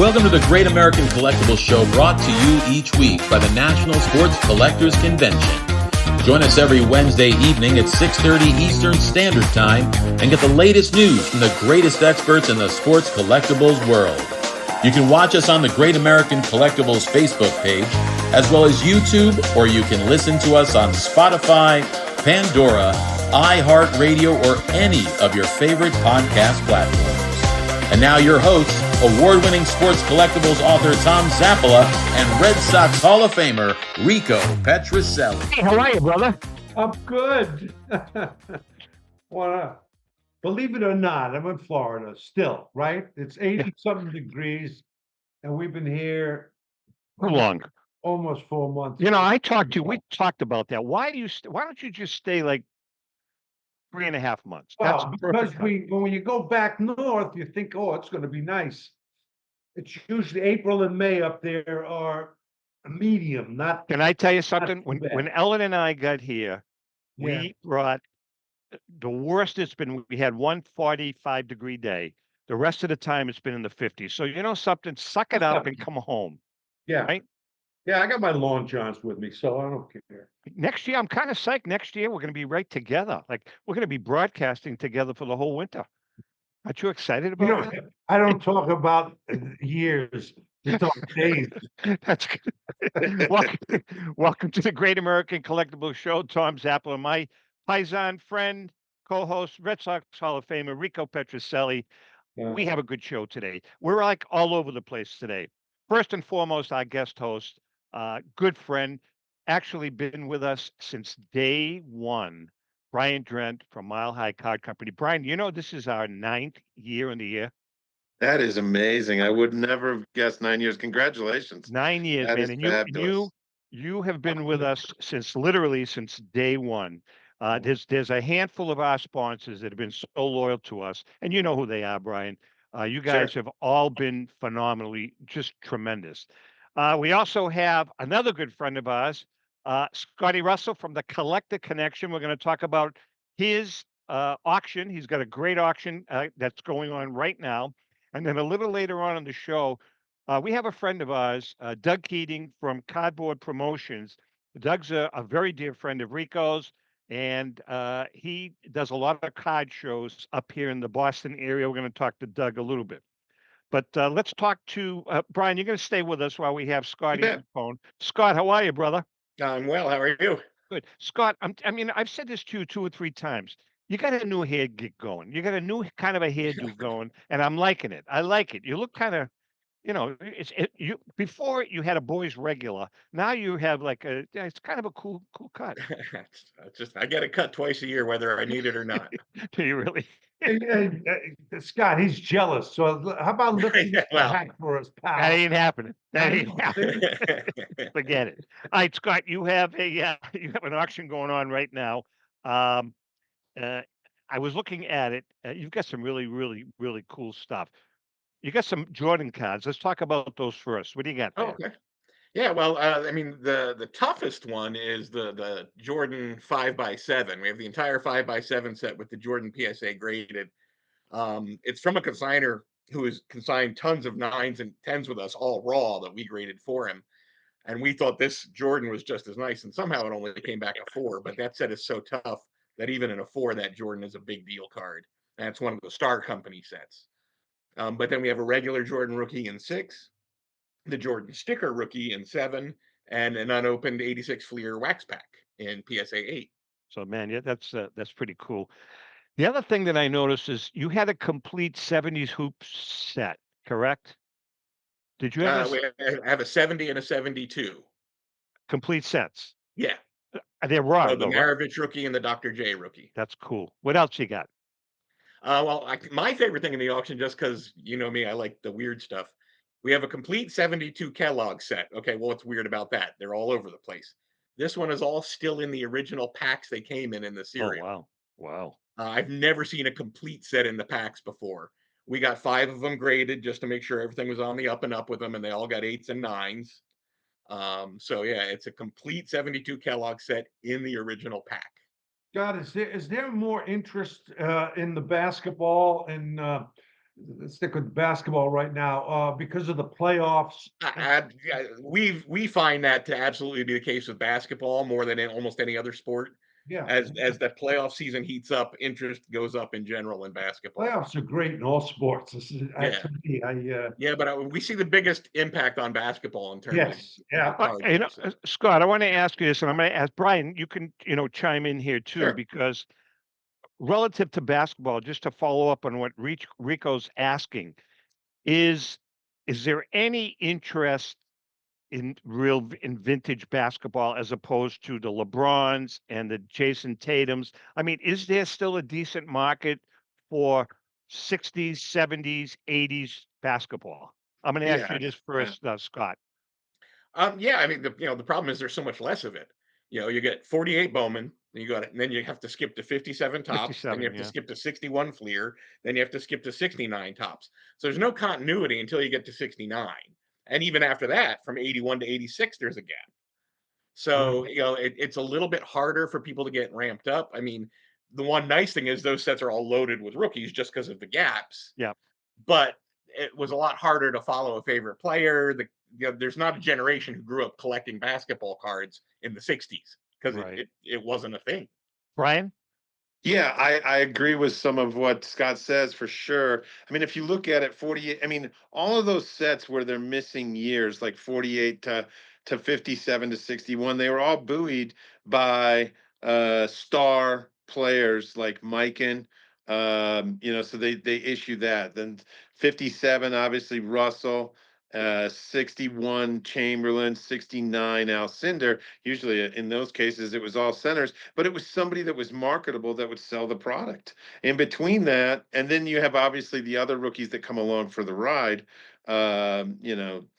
Welcome to the Great American Collectibles Show, brought to you each week by the National Sports Collectors Convention. Join us every Wednesday evening at 6:30 Eastern Standard Time and get the latest news from the greatest experts in the sports collectibles world. You can watch us on the Great American Collectibles Facebook page, as well as YouTube, or you can listen to us on Spotify, Pandora, iHeartRadio, or any of your favorite podcast platforms. And now your hosts, award-winning sports collectibles author Tom Zappola and Red Sox Hall of Famer Rico Petroselli. Hey, how are you, brother? I'm good. Believe it or not, I'm in Florida still, right? It's 80-something degrees, and we've been here How long? almost 4 months. We talked about that. Why don't you just stay like 3.5 months? That's Well, perfect because time. when you go back north, you think, oh, it's going to be nice. It's usually April and May up there are medium, not. Can I tell you something? too bad. When Ellen and I got here, Yeah. we brought the worst it's been. We had one 45-degree day. The rest of the time it's been in the 50s. So you know something, suck it up and come home. Yeah. Right? Yeah, I got my lawn johns with me, so I don't care. Next year, I'm kind of psyched. Next year, we're going to be right together. Like we're going to be broadcasting together for the whole winter. Aren't you excited You about know, that? I don't talk about years, just talk days. That's good. Welcome to the Great American Collectibles Show. Tom Zappola, my paisan friend, co-host, Red Sox Hall of Famer Rico Petroselli. We have a good show today. We're like all over the place today. First and foremost, our guest host, good friend, actually been with us since day one, Brian Drent from Mile High Card Company. Brian, you know this is our 9th year in the year. That is amazing. I would never have guessed 9 years. Congratulations. 9 years, That man, is and fabulous. you have been with us literally since day one. There's a handful of our sponsors that have been so loyal to us, and you know who they are, Brian. You guys Sure. have all been phenomenally, just tremendous. We also have another good friend of ours, Scotty Russell from the Collector Connection. We're going to talk about his auction. He's got a great auction that's going on right now. And then a little later on in the show, we have a friend of ours, Doug Keating from Cardboard Promotions. Doug's a very dear friend of Rico's, and he does a lot of card shows up here in the Boston area. We're going to talk to Doug a little bit. But let's talk to Brian. You're going to stay with us while we have You Scotty on bet. the phone. Scott, how are you, brother? I'm well. How are you? Good. Scott, I mean, I've said this to you 2 or 3 times. You got a new hair gig going. You got a new kind of a hairdo going, and I'm liking it. I like it. You look kind of, you before you had a boys regular. Now you have like yeah, it's kind of a cool cut. I get it cut twice a year, whether I need it or not. Do you really? Scott, he's jealous. So how about lifting Yeah, the well. hat for us, That pal? ain't happening. That ain't No. happening. Forget it. All right, Scott, you have you have an auction going on right now. Um, uh, I was looking at it. You've got some really cool stuff. You got some Jordan cards. Let's talk about those first. What do you got Oh, there? okay. Yeah, well, I mean, the toughest one is the Jordan 5x7. We have the entire 5x7 set with the Jordan PSA graded. It's from a consigner who has consigned tons of 9s and 10s with us, all raw, that we graded for him. And we thought this Jordan was just as nice, and somehow it only came back a 4. But that set is so tough that even in a 4, that Jordan is a big deal card. And it's one of the Star Company sets. But then we have a regular Jordan rookie in 6, the Jordan sticker rookie in 7, and an unopened 86 Fleer wax pack in PSA 8. So, man, yeah, that's pretty cool. The other thing that I noticed is you had a complete 70s hoop set, correct? Did you have We have a 70 and a 72. complete sets? Yeah. They're raw, So the though, right? Maravich rookie and the Dr. J rookie. That's cool. What else you got? Well, my favorite thing in the auction, just because you know me, I like the weird stuff. We have a complete 72 Kellogg set. Okay, well, what's weird about that? They're all over the place. This one is all still in the original packs they came in the Oh, cereal. wow. Wow. I've never seen a complete set in the packs before. We got 5 of them graded just to make sure everything was on the up and up with them, and they all got 8s and 9s. So yeah, it's a complete 72 Kellogg set in the original pack. God, is there more interest in the basketball and let's stick with basketball right now, because of the playoffs. Yeah, we find that to absolutely be the case with basketball more than in almost any other sport. Yeah, As the playoff season heats up, interest goes up in general in basketball. playoffs are great in all sports. This is, Yeah, to me, yeah, but we see the biggest impact on basketball in terms yes, yeah. of card purchasing. Scott, I want to ask you this, and I'm going to ask Brian. You can, chime in here too, Sure. because relative to basketball, just to follow up on what Rico's asking, is is there any interest in vintage basketball as opposed to the LeBrons and the Jason Tatums? I mean, is there still a decent market for 60s, 70s, 80s basketball? I'm going to ask Yeah, you this yeah. first, Scott. Yeah, I mean, the problem is there's so much less of it. You get 48 Bowman, and then you have to skip to 57 tops, then you 57, have to yeah. skip to 61 Fleer, then you have to skip to 69 tops. So there's no continuity until you get to 69. And even after that, from 81 to 86, there's a gap. So, it's a little bit harder for people to get ramped up. I mean, the one nice thing is those sets are all loaded with rookies just because of the gaps, Yeah, but it was a lot harder to follow a favorite player. There's not a generation who grew up collecting basketball cards in the 60s because right. it wasn't a thing. Brian? Yeah, I agree with some of what Scott says for sure. I mean, if you look at it, 48, I mean, all of those sets where they're missing years, like 48 to 57 to 61, they were all buoyed by star players like Mikan. So they issue that. Then 57, obviously Russell, 61 Chamberlain, 69 Alcindor. Usually in those cases, it was all centers, but it was somebody that was marketable that would sell the product. In between that, and then you have obviously the other rookies that come along for the ride.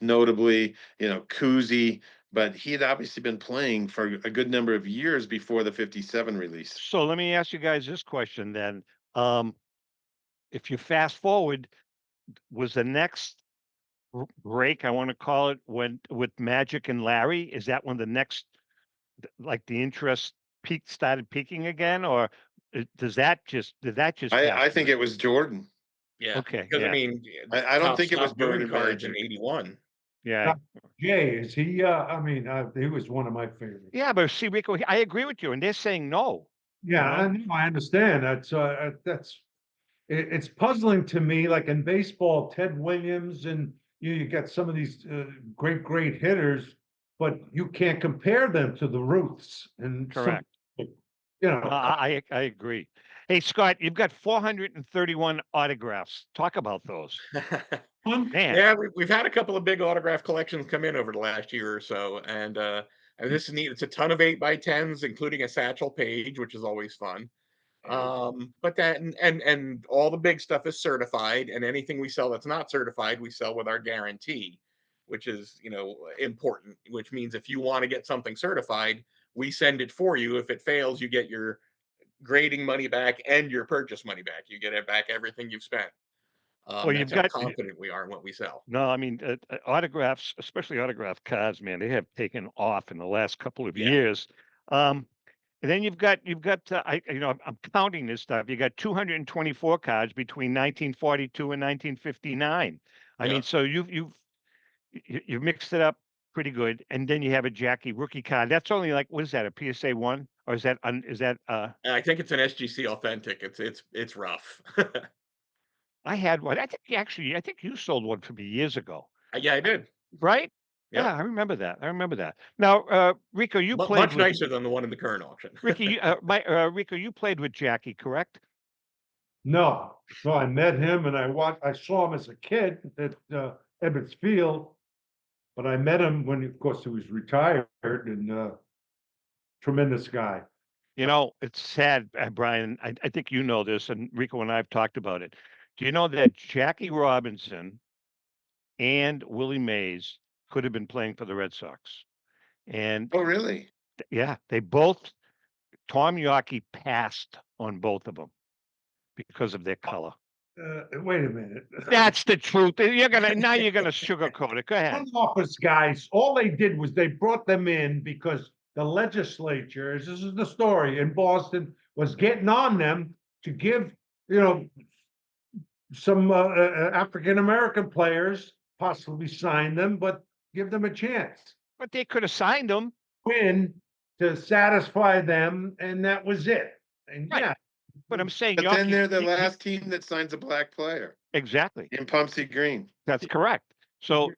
Notably, Kuzi, but he had obviously been playing for a good number of years before the 57 release. So let me ask you guys this question then. Um, if you fast forward, was the next break, I want to call it, when with Magic and Larry, is that when the next, like the interest started peaking again, or did that just I happen? think it was Jordan. Yeah, Okay, because I yeah, mean, I don't Top think it was stopped doing Bird or cards in Magic. 81. yeah, Jay, is he, I mean, he was one of my favorites. yeah. But see, Rico, I agree with you, and they're saying no. Yeah, know? I know, I understand. It's puzzling to me, like in baseball, Ted Williams, and you get some of these great hitters, but you can't compare them to the Ruths and some, Correct. you No, know, I agree. Hey, Scott, you've got 431 autographs. Talk about those, man. Yeah, we've had a couple of big autograph collections come in over the last year or so, and this is neat. It's a ton of 8x10s, including a Satchel Paige, which is always fun. But that and all the big stuff is certified, and anything we sell that's not certified, we sell with our guarantee, which is important. Which means if you want to get something certified, we send it for you. If it fails, you get your grading money back and your purchase money back. You get it back everything you've spent. Well, you've That's how got confident we are in what we sell. no. I mean, autographs, especially autograph cards, man. They have taken off in the last couple of Yeah, years. Um, And then you've got I'm counting this stuff. You got 224 cards between 1942 and 1959. I yeah. mean, so you've mixed it up pretty good. And then you have a Jackie rookie card. That's only like, what is that, a PSA one, or is that I think it's an SGC authentic. It's rough. I had one. I think you sold one for me years ago, Yeah, I did. right? Yep. Yeah, I remember that. I remember that. Now, Rico, you played Much with nicer than the one in the current auction. Rico, you played with Jackie, correct? no, no, I met him and I saw him as a kid at Ebbets Field, but I met him when, of course, he was retired and tremendous guy. It's sad, Brian. I think you know this, and Rico and I have talked about it. Do you know that Jackie Robinson and Willie Mays could have been playing for the Red Sox? And Oh, really? yeah, they both, Tom Yawkey passed on both of them because of their color. Wait a minute. That's the truth. You're gonna sugarcoat it. Go ahead. Front office guys, all they did was they brought them in because the legislature, this is the story, in Boston, was getting on them to give, some African American players, possibly sign them, but give them a chance. But they could have signed him. Win to satisfy them, and that was it. And Right. yeah, But I'm saying But then Yawkey, they're the last team that signs a black player exactly. in Pumpsy Green. That's correct. So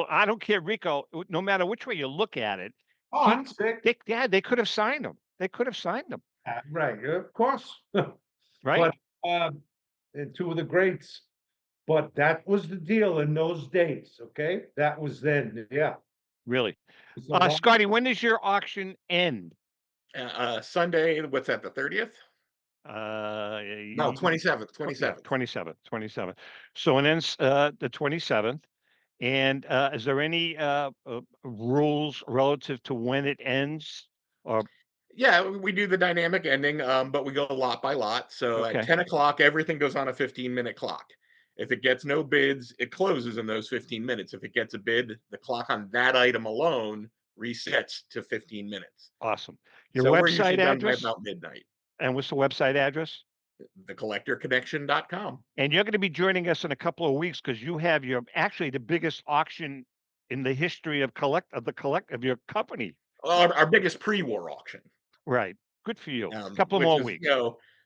I don't care, Rico. No matter which way you look at it, oh, I'm sick. they could have signed him. They could have signed him, Right, of course. right? But and two of the greats. But that was the deal in those days. Okay, that was then. Yeah. Really. It's a long- Scotty, when does your auction end? Sunday, what's that, the 30th? No, 27th, 27th. 27th. So it ends the 27th. And is there any rules relative to when it ends? Or Yeah, we do the dynamic ending, but we go lot by lot. So at okay, 10 o'clock, everything goes on a 15-minute clock. If it gets no bids, it closes in those 15 minutes. If it gets a bid, the clock on that item alone resets to 15 minutes. awesome. Your So we're usually website done by address? about midnight. And what's the website address? Thecollectorconnection.com. And you're going to be joining us in a couple of weeks because you have your actually the biggest auction in the history of your company. Our biggest pre-war auction, Right. Good for you. Couple which more is, weeks.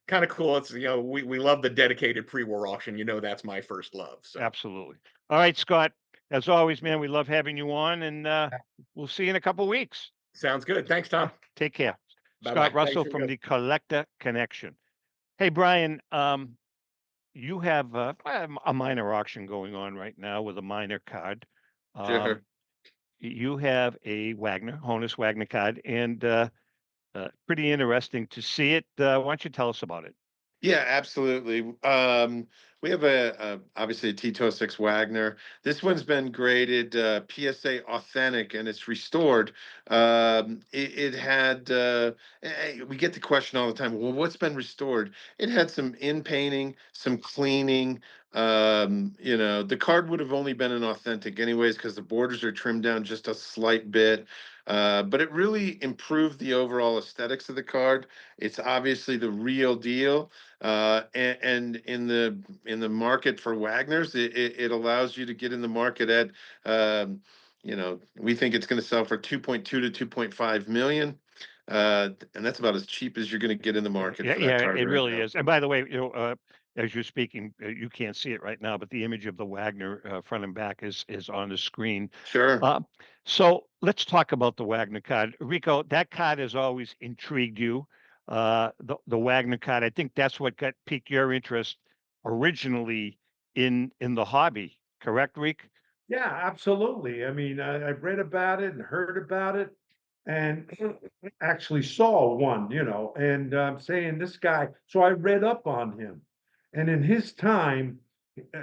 kind of cool. It's, we love the dedicated pre-war auction. That's my first love. So Absolutely. All right, Scott. As always, man, we love having you on, and we'll see you in a couple of weeks. sounds good. Thanks, Tom. Take care. Bye-bye. Scott Russell Thanks, from Rico. the Collector Connection. Hey, Brian, you have a minor auction going on right now with a minor card. Sure. You have a Honus Wagner card, and pretty interesting to see it. Why don't you tell us about it? Yeah, absolutely. We have obviously a T206 Wagner. This one's been graded PSA authentic and it's restored. It had we get the question all the time. Well, what's been restored? It had some in painting, some cleaning. The card would have only been an authentic anyways because the borders are trimmed down just a slight bit. But it really improved the overall aesthetics of the card. It's obviously the real deal. And in the market for Wagner's, it allows you to get in the market at, we think it's going to sell for 2.2 to 2.5 million. And that's about as cheap as you're going to get in the market Yeah, for that card it right really now. is. And by the way, as you're speaking, you can't see it right now, but the image of the Wagner front and back is on the screen. Sure. So let's talk about the Wagner card. Rico, that card has always intrigued you. The Wagner card, I think that's what piqued your interest originally in the hobby. Correct, Rick? Yeah, absolutely. I mean, I've read about it and heard about it, and actually saw one. And I'm saying this guy. So I read up on him, and in his time,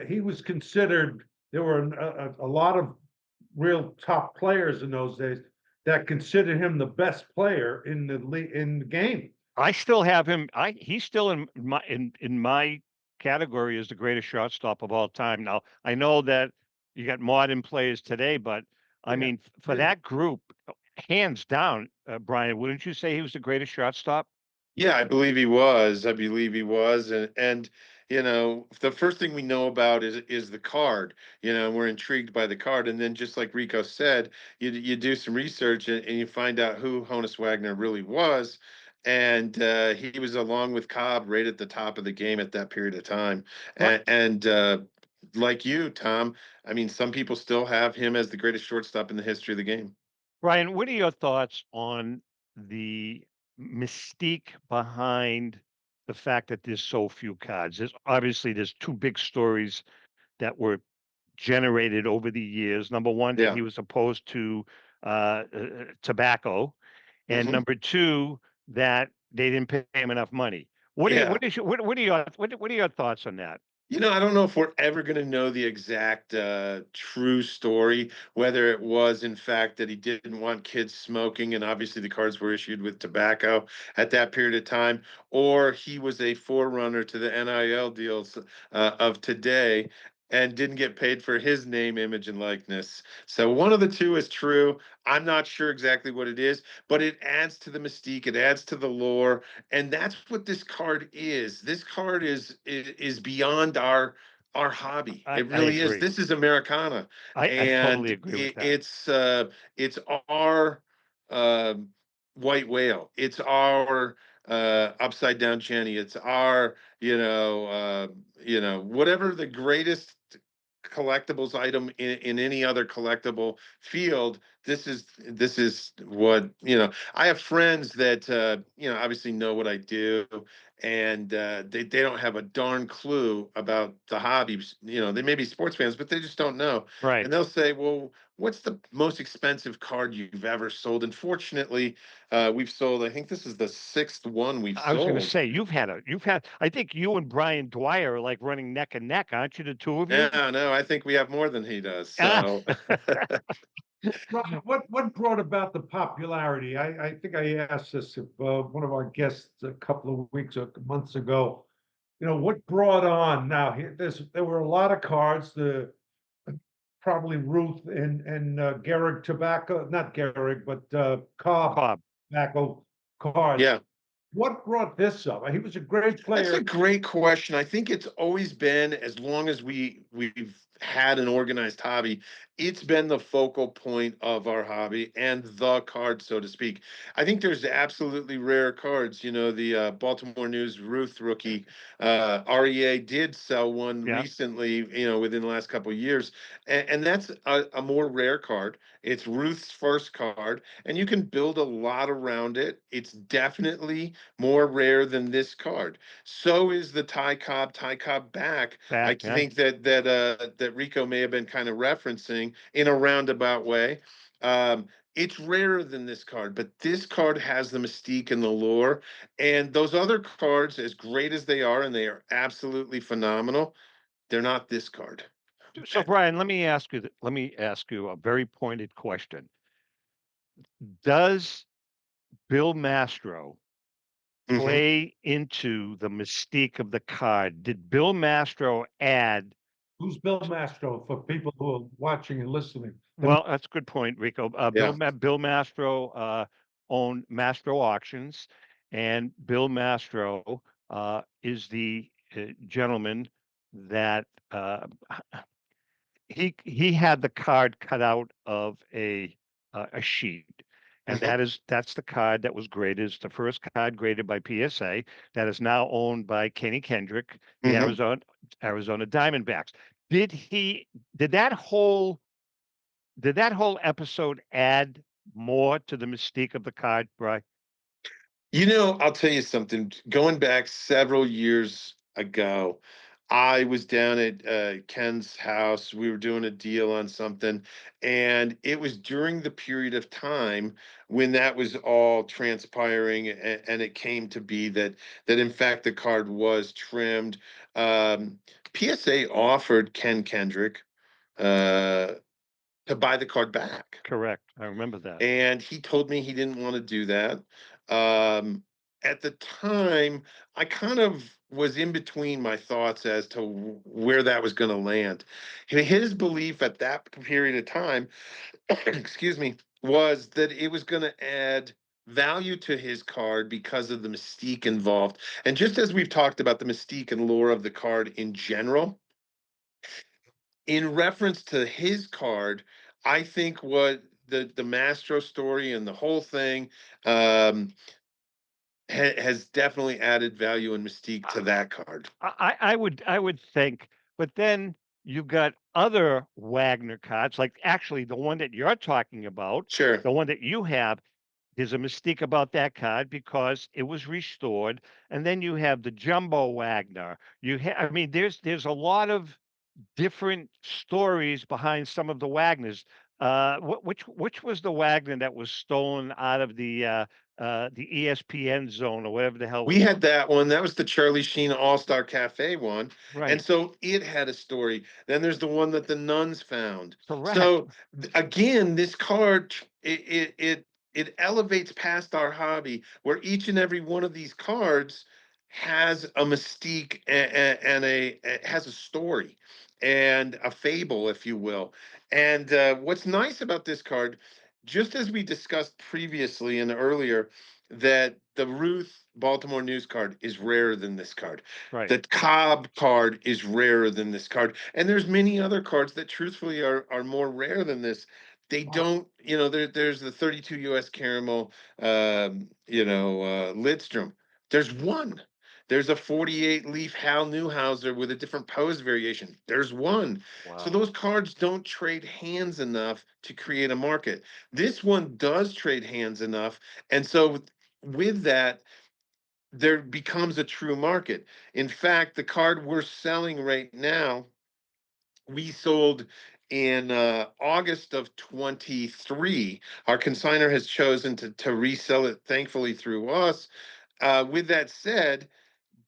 he was considered. There were a lot of real top players in those days that considered him the best player in the game. I still have him. He's still in my category as the greatest shortstop of all time. Now I know that you got modern players today, but I Yeah, mean for yeah. that group, hands down, Brian, wouldn't you say he was the greatest shortstop? Yeah, I believe he was. I believe he was, and the first thing we know about is the card. We're intrigued by the card, and then just like Rico said, you do some research and you find out who Honus Wagner really was, and he was along with Cobb right at the top of the game at that period of time, Right. and like you, Tom, I mean, some people still have him as the greatest shortstop in the history of the game. Brian, what are your thoughts on the mystique behind the fact that there's so few cards? There's two big stories that were generated over the years. Number one, that Yeah. he was opposed to tobacco, and Hmm. number two, that they didn't pay him enough money. Yeah. What are your thoughts on that? I don't know if we're ever going to know the exact true story, whether it was in fact that he didn't want kids smoking, and obviously the cards were issued with tobacco at that period of time, or he was a forerunner to the NIL deals of today and didn't get paid for his name, image, and likeness. So one of the two is true. I'm not sure exactly what it is, but it adds to the mystique, it adds to the lore, and that's what this card is. This card is beyond our our hobby. I It really is. agree. This is Americana, I totally and agree with that. it's our white whale. It's our upside down Jenny. It's our whatever the greatest collectibles item in any other collectible field. This is what I have friends that obviously know what I do, and they don't have a darn clue about the hobbies. They may be sports fans, but they just don't know. Right. And they'll say, well, what's the most expensive card you've ever sold? And fortunately, we've sold, I think this is the sixth one we've I was going to sold. say I think you and Brian Dwyer are like running neck and neck, aren't you? The two of you. No, I think we have more than he does. Ah, So Ron, what brought about the popularity? I think I asked this of one of our guests a couple of weeks or months ago. What brought on now? There were a lot of cards. Probably Ruth and Gehrig tobacco, not Gehrig, but Cobb Bob. tobacco cards. yeah. What brought this up? He was a great That's player. a great question. I think it's always been, as long as we've had an organized hobby, it's been the focal point of our hobby and the card, so to speak. I think there's absolutely rare cards. The Baltimore News Ruth rookie, REA did sell one Yeah. recently, within the last couple of years. And that's a more rare card. It's Ruth's first card, and you can build a lot around it. It's definitely more rare than this card. So is the Ty Cobb back. I Back. Yeah. think that Rico may have been kind of referencing in a roundabout way. It's rarer than this card, but this card has the mystique and the lore. And those other cards, as great as they are, and they are absolutely phenomenal, they're not this card. So Brian, let me ask you a very pointed question. Does Bill Mastro Mhm. play into the mystique of the card? Did Bill Mastro add? Who's Bill Mastro for people who are watching and listening? Well, that's a good point, Rico. Yeah. Bill Mastro owned Mastro Auctions, and Bill Mastro is the gentleman that he had the card cut out of a sheet, and Mhm. that's the card that was graded. It's the first card graded by PSA that is now owned by Kenny Kendrick, the Mhm. Arizona Diamondbacks. Did he did that whole did that whole episode add more to the mystique of the card, Bry? I'll tell you something. Going back several years ago, I was down at Ken's house. We were doing a deal on something, and it was during the period of time when that was all transpiring, and it came to be that in fact the card was trimmed. PSA offered Ken Kendrick uh, to buy the card back. Correct. I remember that. And he told me he didn't want to do that. Um, at the time, I kind of was in between my thoughts as to where that was going to land. His belief at that period of time, excuse me, was that it was going to add value to his card because of the mystique involved. And just as we've talked about the mystique and lore of the card in general, in reference to his card, I think what the Mastro story and the whole thing um, has definitely added value and mystique to that card. I would think, but then you got other Wagner cards, like actually the one that you're talking about, Sure. the one that you have. There's a mystique about that card because it was restored, and then you have the Jumbo Wagner. I mean, there's a lot of different stories behind some of the Wagners. Which was the Wagner that was stolen out of the ESPN zone or whatever the hell We was had that one. That was the Charlie Sheen All Star Cafe one. And right. so it had a story. Then there's the one that the nuns found. Correct. So again, this card, it elevates past our hobby where each and every one of these cards has a mystique and has a story and a fable, if you will. And what's nice about this card, just as we discussed previously and earlier, that the Ruth Baltimore News card is rarer than this card. Right. The Cobb card is rarer than this card. And there's many other cards that truthfully are more rare than this. They don't, there's the 32 US Caramel, Lidstrom. There's one. There's a 48 leaf Hal Newhouser with a different pose variation. There's one. So Wow. those cards don't trade hands enough to create a market. This one does trade hands enough. And so with that, there becomes a true market. In fact, the card we're selling right now, we sold in August of 23. Our consignor has chosen to resell it, thankfully, through us. With that said,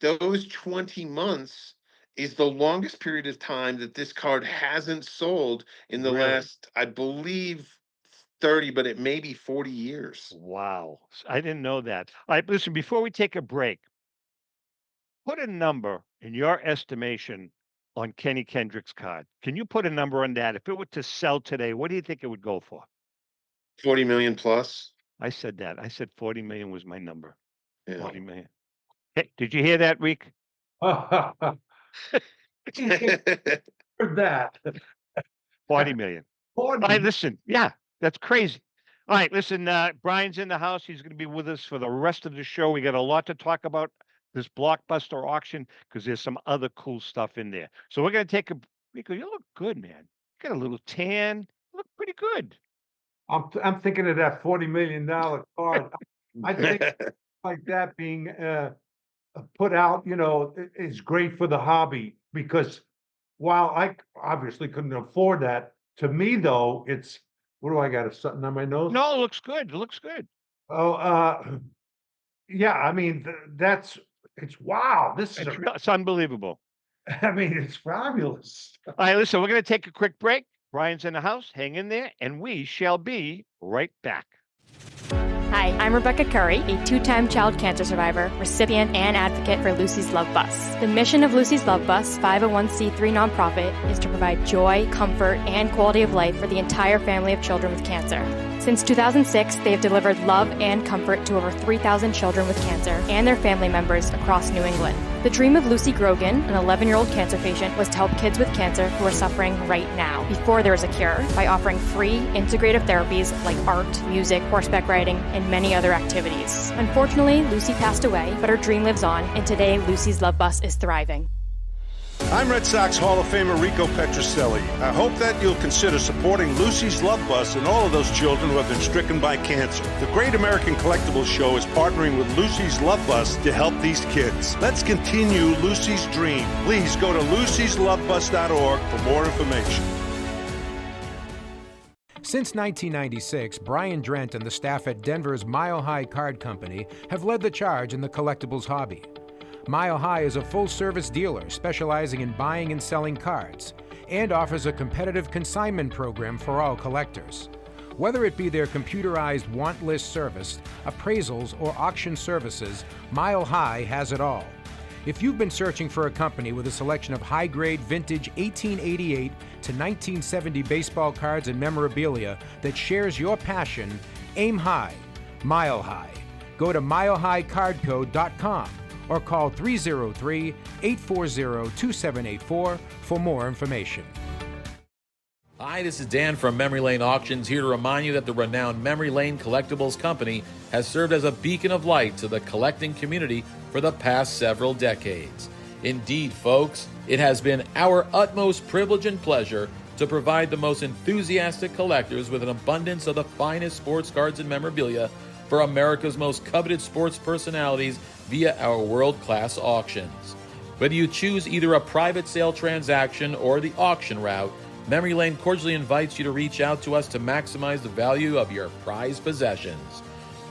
those 20 months is the longest period of time that this card hasn't sold in the Really? last, I believe, 30, but it may be 40 years. Wow. I didn't know that. All right, listen, before we take a break, put a number in your estimation on Kenny Kendrick's card. Can you put a number on that? If it were to sell today, what do you think it would go for? 40 million plus. I said that. I said 40 million was my number. Yeah. 40 million. Hey, did you hear that, Reek? Heard that. 40 million. 40. All right, listen. Yeah, that's crazy. All right, listen. Brian's in the house. He's going to be with us for the rest of the show. We got a lot to talk about this blockbuster auction because there's some other cool stuff in there. So we're going to take a. Rico, you look good, man. You got a little tan. You look pretty good. I'm thinking of that $40 million card. I think like that being put out, is great for the hobby because while I obviously couldn't afford that, to me though, it's what do I got? Something on my nose? No, it looks good. It looks good. Oh, yeah. I mean, it's wow. This is, It's unbelievable. I mean, it's fabulous. All right, listen, we're going to take a quick break. Brian's in the house. Hang in there, and we shall be right back. Hi, I'm Rebecca Curry, a two-time child cancer survivor, recipient, and advocate for Lucy's Love Bus. The mission of Lucy's Love Bus, 501c3 nonprofit, is to provide joy, comfort, and quality of life for the entire family of children with cancer. Since 2006, they have delivered love and comfort to over 3,000 children with cancer and their family members across New England. The dream of Lucy Grogan, an 11-year-old cancer patient, was to help kids with cancer who are suffering right now, before there is a cure, by offering free, integrative therapies like art, music, horseback riding, and many other activities. Unfortunately, Lucy passed away, but her dream lives on, and today Lucy's Love Bus is thriving. I'm Red Sox Hall of Famer Rico Petrocelli. I hope that you'll consider supporting Lucy's Love Bus and all of those children who have been stricken by cancer. The Great American Collectibles Show is partnering with Lucy's Love Bus to help these kids. Let's continue Lucy's dream. Please go to lucyslovebus.org for more information. Since 1996, Brian Drent and the staff at Denver's Mile High Card Company have led the charge in the collectibles hobby. Mile High is a full-service dealer specializing in buying and selling cards and offers a competitive consignment program for all collectors. Whether it be their computerized want list service, appraisals, or auction services, Mile High has it all. If you've been searching for a company with a selection of high-grade vintage 1888 to 1970 baseball cards and memorabilia that shares your passion, aim high, Mile High. Go to milehighcardco.com or call 303-840-2784 for more information. Hi, this is Dan from Memory Lane Auctions, here to remind you that the renowned Memory Lane Collectibles Company has served as a beacon of light to the collecting community for the past several decades. Indeed, folks, it has been our utmost privilege and pleasure to provide the most enthusiastic collectors with an abundance of the finest sports cards and memorabilia for America's most coveted sports personalities via our world-class auctions. Whether you choose either a private sale transaction or the auction route, Memory Lane cordially invites you to reach out to us to maximize the value of your prized possessions.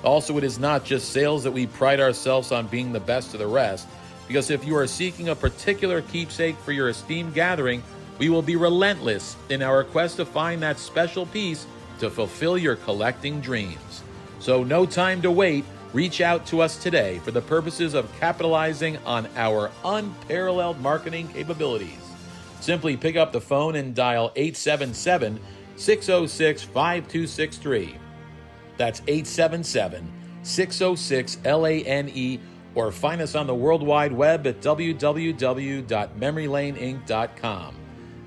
Also, it is not just sales that we pride ourselves on being the best of the rest, because if you are seeking a particular keepsake for your esteemed gathering, we will be relentless in our quest to find that special piece to fulfill your collecting dreams. So no time to wait. Reach out to us today for the purposes of capitalizing on our unparalleled marketing capabilities. Simply pick up the phone and dial 877-606-5263. That's 877-606-LANE, or find us on the World Wide Web at www.memorylaneinc.com.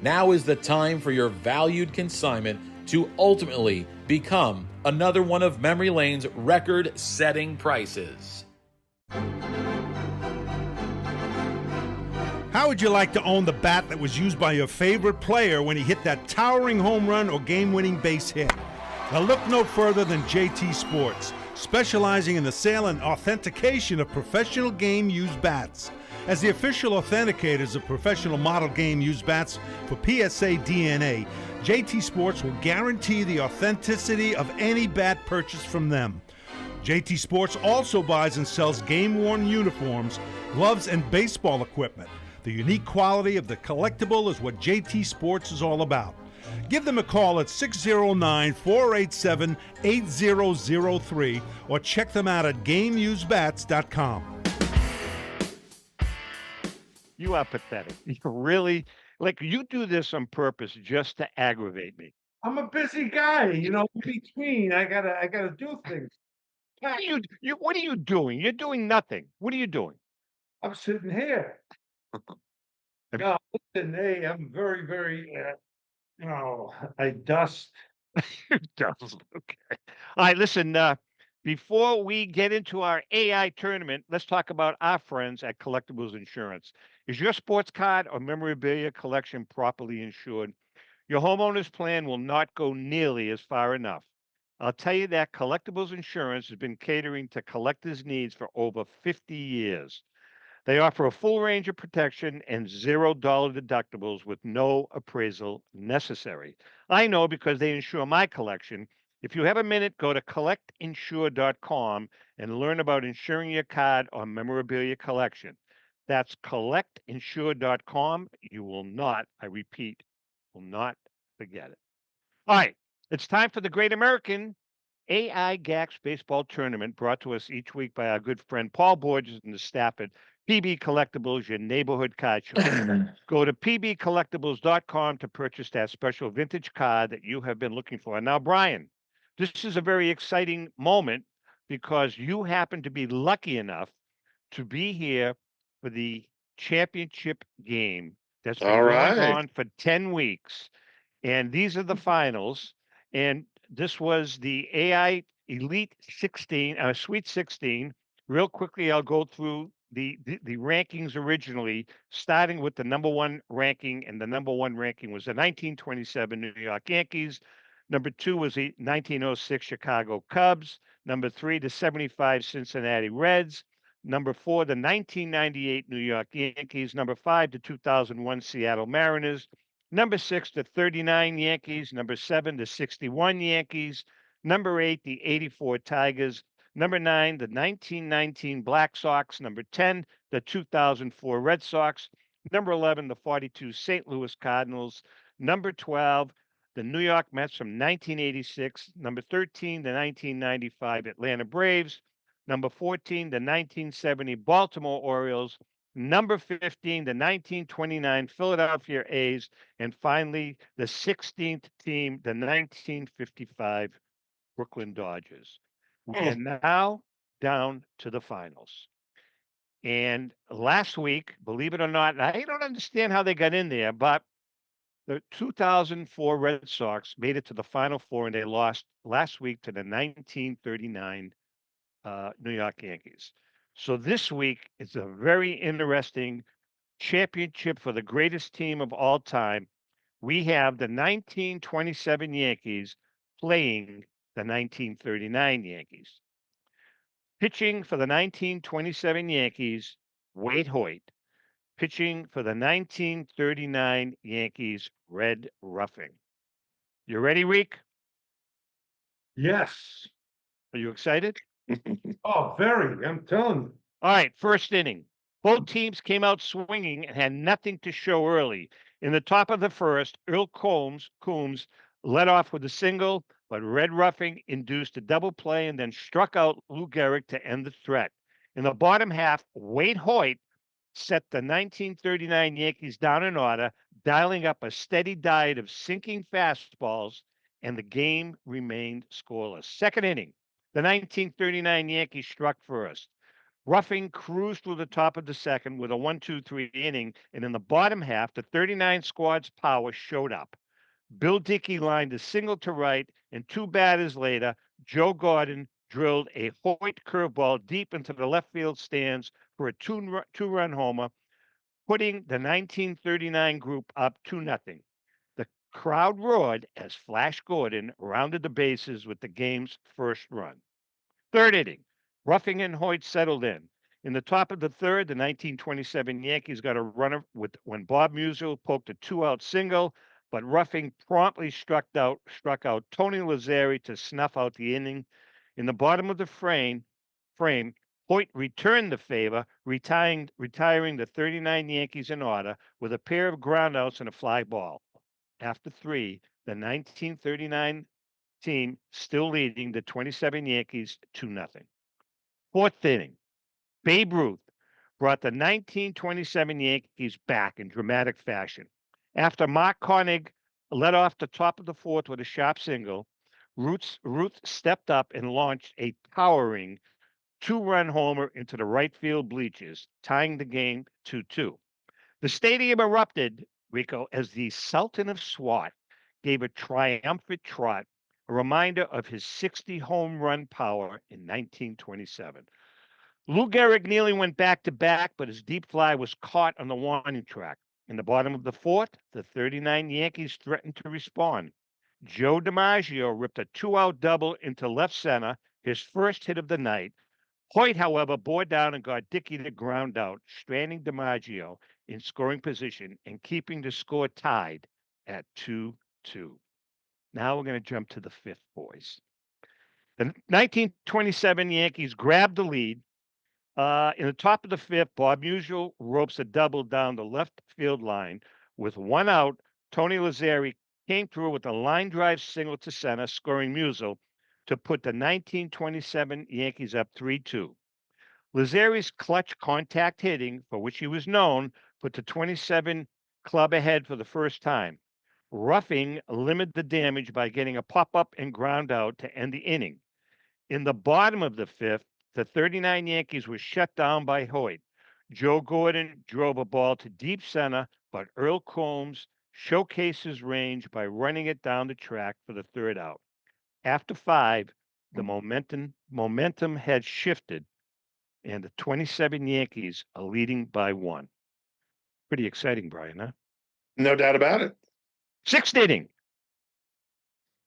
Now is the time for your valued consignment to ultimately become another one of Memory Lane's record-setting prices. How would you like to own the bat that was used by your favorite player when he hit that towering home run or game-winning base hit? Now look no further than JT Sports, specializing in the sale and authentication of professional game-used bats. As the official authenticators of professional model game-used bats for PSA DNA, JT Sports will guarantee the authenticity of any bat purchased from them. JT Sports also buys and sells game-worn uniforms, gloves, and baseball equipment. The unique quality of the collectible is what JT Sports is all about. Give them a call at 609-487-8003 or check them out at GameUseBats.com. You are pathetic. You really, like, you do this on purpose just to aggravate me. I'm a busy guy, in between. I gotta do things. What are you doing? You're doing nothing. What are you doing? I'm sitting here. No, listen, hey, I'm very, very, I dust. Okay. All right, listen, before we get into our AI tournament, let's talk about our friends at Collectables Insurance. Is your sports card or memorabilia collection properly insured? Your homeowner's plan will not go nearly as far enough. I'll tell you that Collectables Insurance has been catering to collectors' needs for over 50 years. They offer a full range of protection and $0 deductibles with no appraisal necessary. I know because they insure my collection. If you have a minute, go to collectinsure.com and learn about insuring your card or memorabilia collection. That's collectinsure.com. You will not, I repeat, will not forget it. All right, it's time for the Great American AI GAX Baseball Tournament, brought to us each week by our good friend Paul Borges and the staff at PB Collectibles, your neighborhood card shop. Go to pbcollectibles.com to purchase that special vintage card that you have been looking for. And now, Brian, this is a very exciting moment because you happen to be lucky enough to be here for the championship game that's been All going right. on for 10 weeks. And these are the finals. And this was the AI Elite 16, Sweet 16. Real quickly, I'll go through the rankings originally, starting with the number one ranking. And the number one ranking was the 1927 New York Yankees. Number two was the 1906 Chicago Cubs. Number three, the 75 Cincinnati Reds. Number four, the 1998 New York Yankees. Number five, the 2001 Seattle Mariners. Number six, the 39 Yankees. Number seven, the 61 Yankees. Number eight, the 84 Tigers. Number nine, the 1919 Black Sox. Number 10, the 2004 Red Sox. Number 11, the 42 St. Louis Cardinals. Number 12, the New York Mets from 1986. Number 13, the 1995 Atlanta Braves. Number 14, the 1970 Baltimore Orioles. Number 15, the 1929 Philadelphia A's. And finally, the 16th team, the 1955 Brooklyn Dodgers. We are now down to the finals. And last week, believe it or not, I don't understand how they got in there, but the 2004 Red Sox made it to the Final Four, and they lost last week to the 1939 New York Yankees. So this week is a very interesting championship for the greatest team of all time. We have the 1927 Yankees playing the 1939 Yankees. Pitching for the 1927 Yankees, Wade Hoyt. Pitching for the 1939 Yankees, Red Ruffing. You ready, Reek? Yes. Are you excited? Oh, very. I'm telling you. All right, first inning. Both teams came out swinging and had nothing to show early. In the top of the first, Earl Coombs led off with a single, but Red Ruffing induced a double play and then struck out Lou Gehrig to end the threat. In the bottom half, Wade Hoyt set the 1939 Yankees down in order, dialing up a steady diet of sinking fastballs, and the game remained scoreless. Second inning, the 1939 Yankees struck first. Roughing cruised through the top of the second with a 1-2-3 inning, and in the bottom half, the 39 squad's power showed up. Bill Dickey lined a single to right, and 2 batters later, Joe Gordon drilled a Hoyt curveball deep into the left field stands for a two-run homer, putting the 1939 group up 2-0. The crowd roared as Flash Gordon rounded the bases with the game's first run. Third inning, Ruffing and Hoyt settled in. In the top of the third, the 1927 Yankees got a runner when Bob Musial poked a 2-out single, but Ruffing promptly struck out Tony Lazzeri to snuff out the inning. In the bottom of the frame, Hoyt returned the favor, retiring the 39 Yankees in order with a pair of groundouts and a fly ball. After 3, the 1939 team still leading the 27 Yankees 2-0. Fourth inning, Babe Ruth brought the 1927 Yankees back in dramatic fashion. After Mark Koenig led off the top of the fourth with a sharp single, Ruth stepped up and launched a towering 2-run homer into the right field bleachers, tying the game 2-2. The stadium erupted, Rico, as the Sultan of SWAT gave a triumphant trot, a reminder of his 60 home run power in 1927. Lou Gehrig nearly went back to back, but his deep fly was caught on the warning track. In the bottom of the fourth, the 39 Yankees threatened to respond. Joe DiMaggio ripped a 2-out double into left center, his first hit of the night. Hoyt, however, bore down and got Dickey to ground out, stranding DiMaggio in scoring position and keeping the score tied at 2-2. Now we're going to jump to the fifth, boys. The 1927 Yankees grabbed the lead. In the top of the fifth, Bob Musial ropes a double down the left field line. With 1 out, Tony Lazzeri came through with a line drive single to center, scoring Musial to put the 1927 Yankees up 3-2. Lazzeri's clutch contact hitting, for which he was known, put the 27 club ahead for the first time. Ruffing limited the damage by getting a pop-up and ground out to end the inning. In the bottom of the fifth, the 39 Yankees were shut down by Hoyt. Joe Gordon drove a ball to deep center, but Earl Combs showcased his range by running it down the track for the third out. After 5, the momentum had shifted, and the 27 Yankees are leading by 1. Pretty exciting, Brian, huh? No doubt about it. Sixth inning.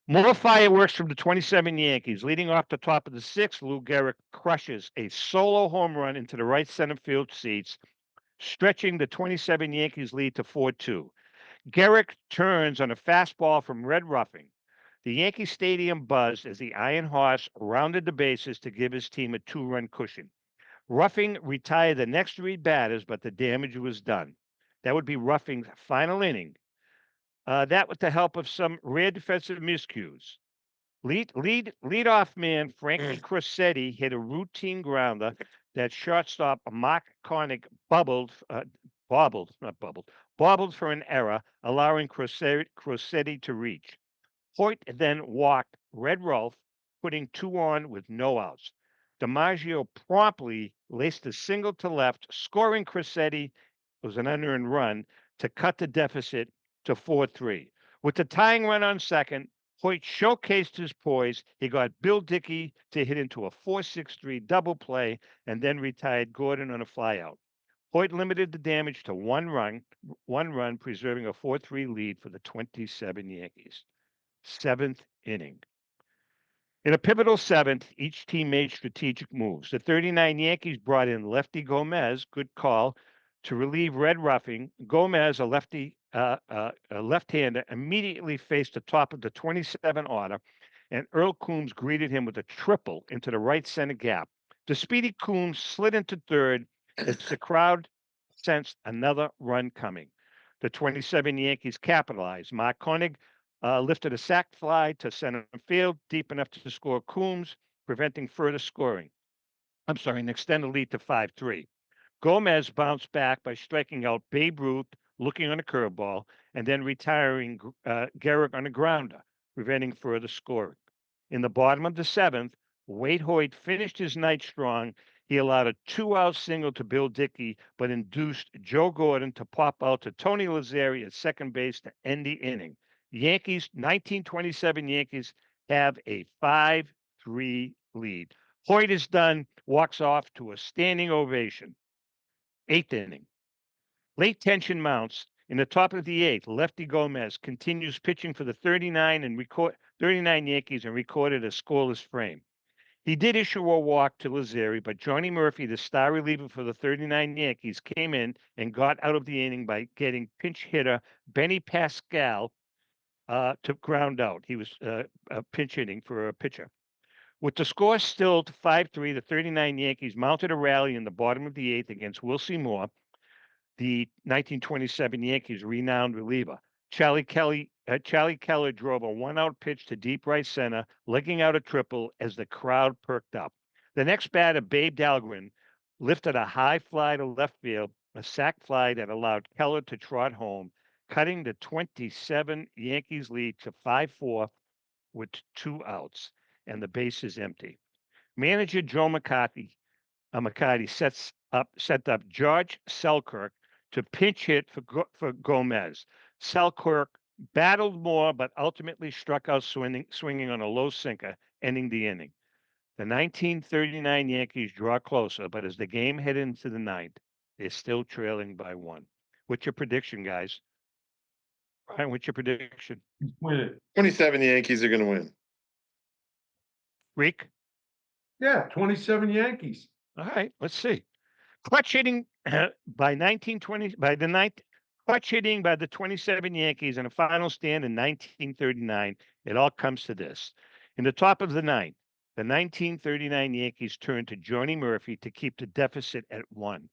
More fireworks from the 27 Yankees. Leading off the top of the sixth, Lou Gehrig crushes a solo home run into the right center field seats, stretching the 27 Yankees lead to 4-2. Gehrig turns on a fastball from Red Ruffing. The Yankee Stadium buzzed as the Iron Horse rounded the bases to give his team a 2-run cushion. Ruffing retired the next 3 batters, but the damage was done. That would be Ruffing's final inning. That with the help of some rare defensive miscues. Leadoff man Frankie Crosetti hit a routine grounder that shortstop Mark Koenig bobbled for an error, allowing Crosetti to reach. Hoyt then walked Red Rolfe, putting 2 on with no outs. DiMaggio promptly laced a single to left, scoring Crosetti. It was an unearned run to cut the deficit to 4-3. With the tying run on second, Hoyt showcased his poise. He got Bill Dickey to hit into a 4-6-3 double play and then retired Gordon on a flyout. Hoyt limited the damage to one run, preserving a 4-3 lead for the 27 Yankees. 7th inning. In a pivotal 7th, each team made strategic moves. The 39 Yankees brought in Lefty Gomez, good call, to relieve Red Ruffing. Gomez, a left-hander, immediately faced the top of the 27 order, and Earl Coombs greeted him with a triple into the right center gap. The speedy Coombs slid into third as the crowd sensed another run coming. The 27 Yankees capitalized. Mark Koenig lifted a sac fly to center field, deep enough to score Coombs, preventing further scoring. And extend the lead to 5-3. Gomez bounced back by striking out Babe Ruth, looking on a curveball, and then retiring Gehrig on a grounder, preventing further scoring. In the bottom of the 7th, Wade Hoyt finished his night strong, He allowed a 2-out single to Bill Dickey, but induced Joe Gordon to pop out to Tony Lazzeri at second base to end the inning. Yankees, 1927 Yankees have a 5-3 lead. Hoyt is done, walks off to a standing ovation. 8th inning. Late tension mounts. In the top of the 8th, Lefty Gomez continues pitching for the 39 Yankees and recorded a scoreless frame. He did issue a walk to Lazzeri, but Johnny Murphy, the star reliever for the 39 Yankees, came in and got out of the inning by getting pinch hitter Benny Pascal to ground out. He was pinch hitting for a pitcher. With the score still to 5-3, the 39 Yankees mounted a rally in the bottom of the 8th against Wilcie Moore, the 1927 Yankees renowned reliever. Charlie Keller drove a 1-out pitch to deep right center, legging out a triple as the crowd perked up. The next batter, Babe Dahlgren, lifted a high fly to left field, a sac fly that allowed Keller to trot home, cutting the 27 Yankees lead to 5-4 with 2 outs, and the base is empty. Manager Joe McCarthy set up George Selkirk to pinch hit for Gomez. Selkirk battled more, but ultimately struck out swinging on a low sinker, ending the inning. The 1939 Yankees draw closer, but as the game head into the 9th, they're still trailing by 1. What's your prediction, guys? Brian, what's your prediction? Win it. 27 Yankees are going to win. Reek? Yeah, 27 Yankees. All right, let's see. Clutch hitting by the 27 Yankees in a final stand in 1939. It all comes to this. In the top of the 9th, the 1939 Yankees turned to Johnny Murphy to keep the deficit at 1.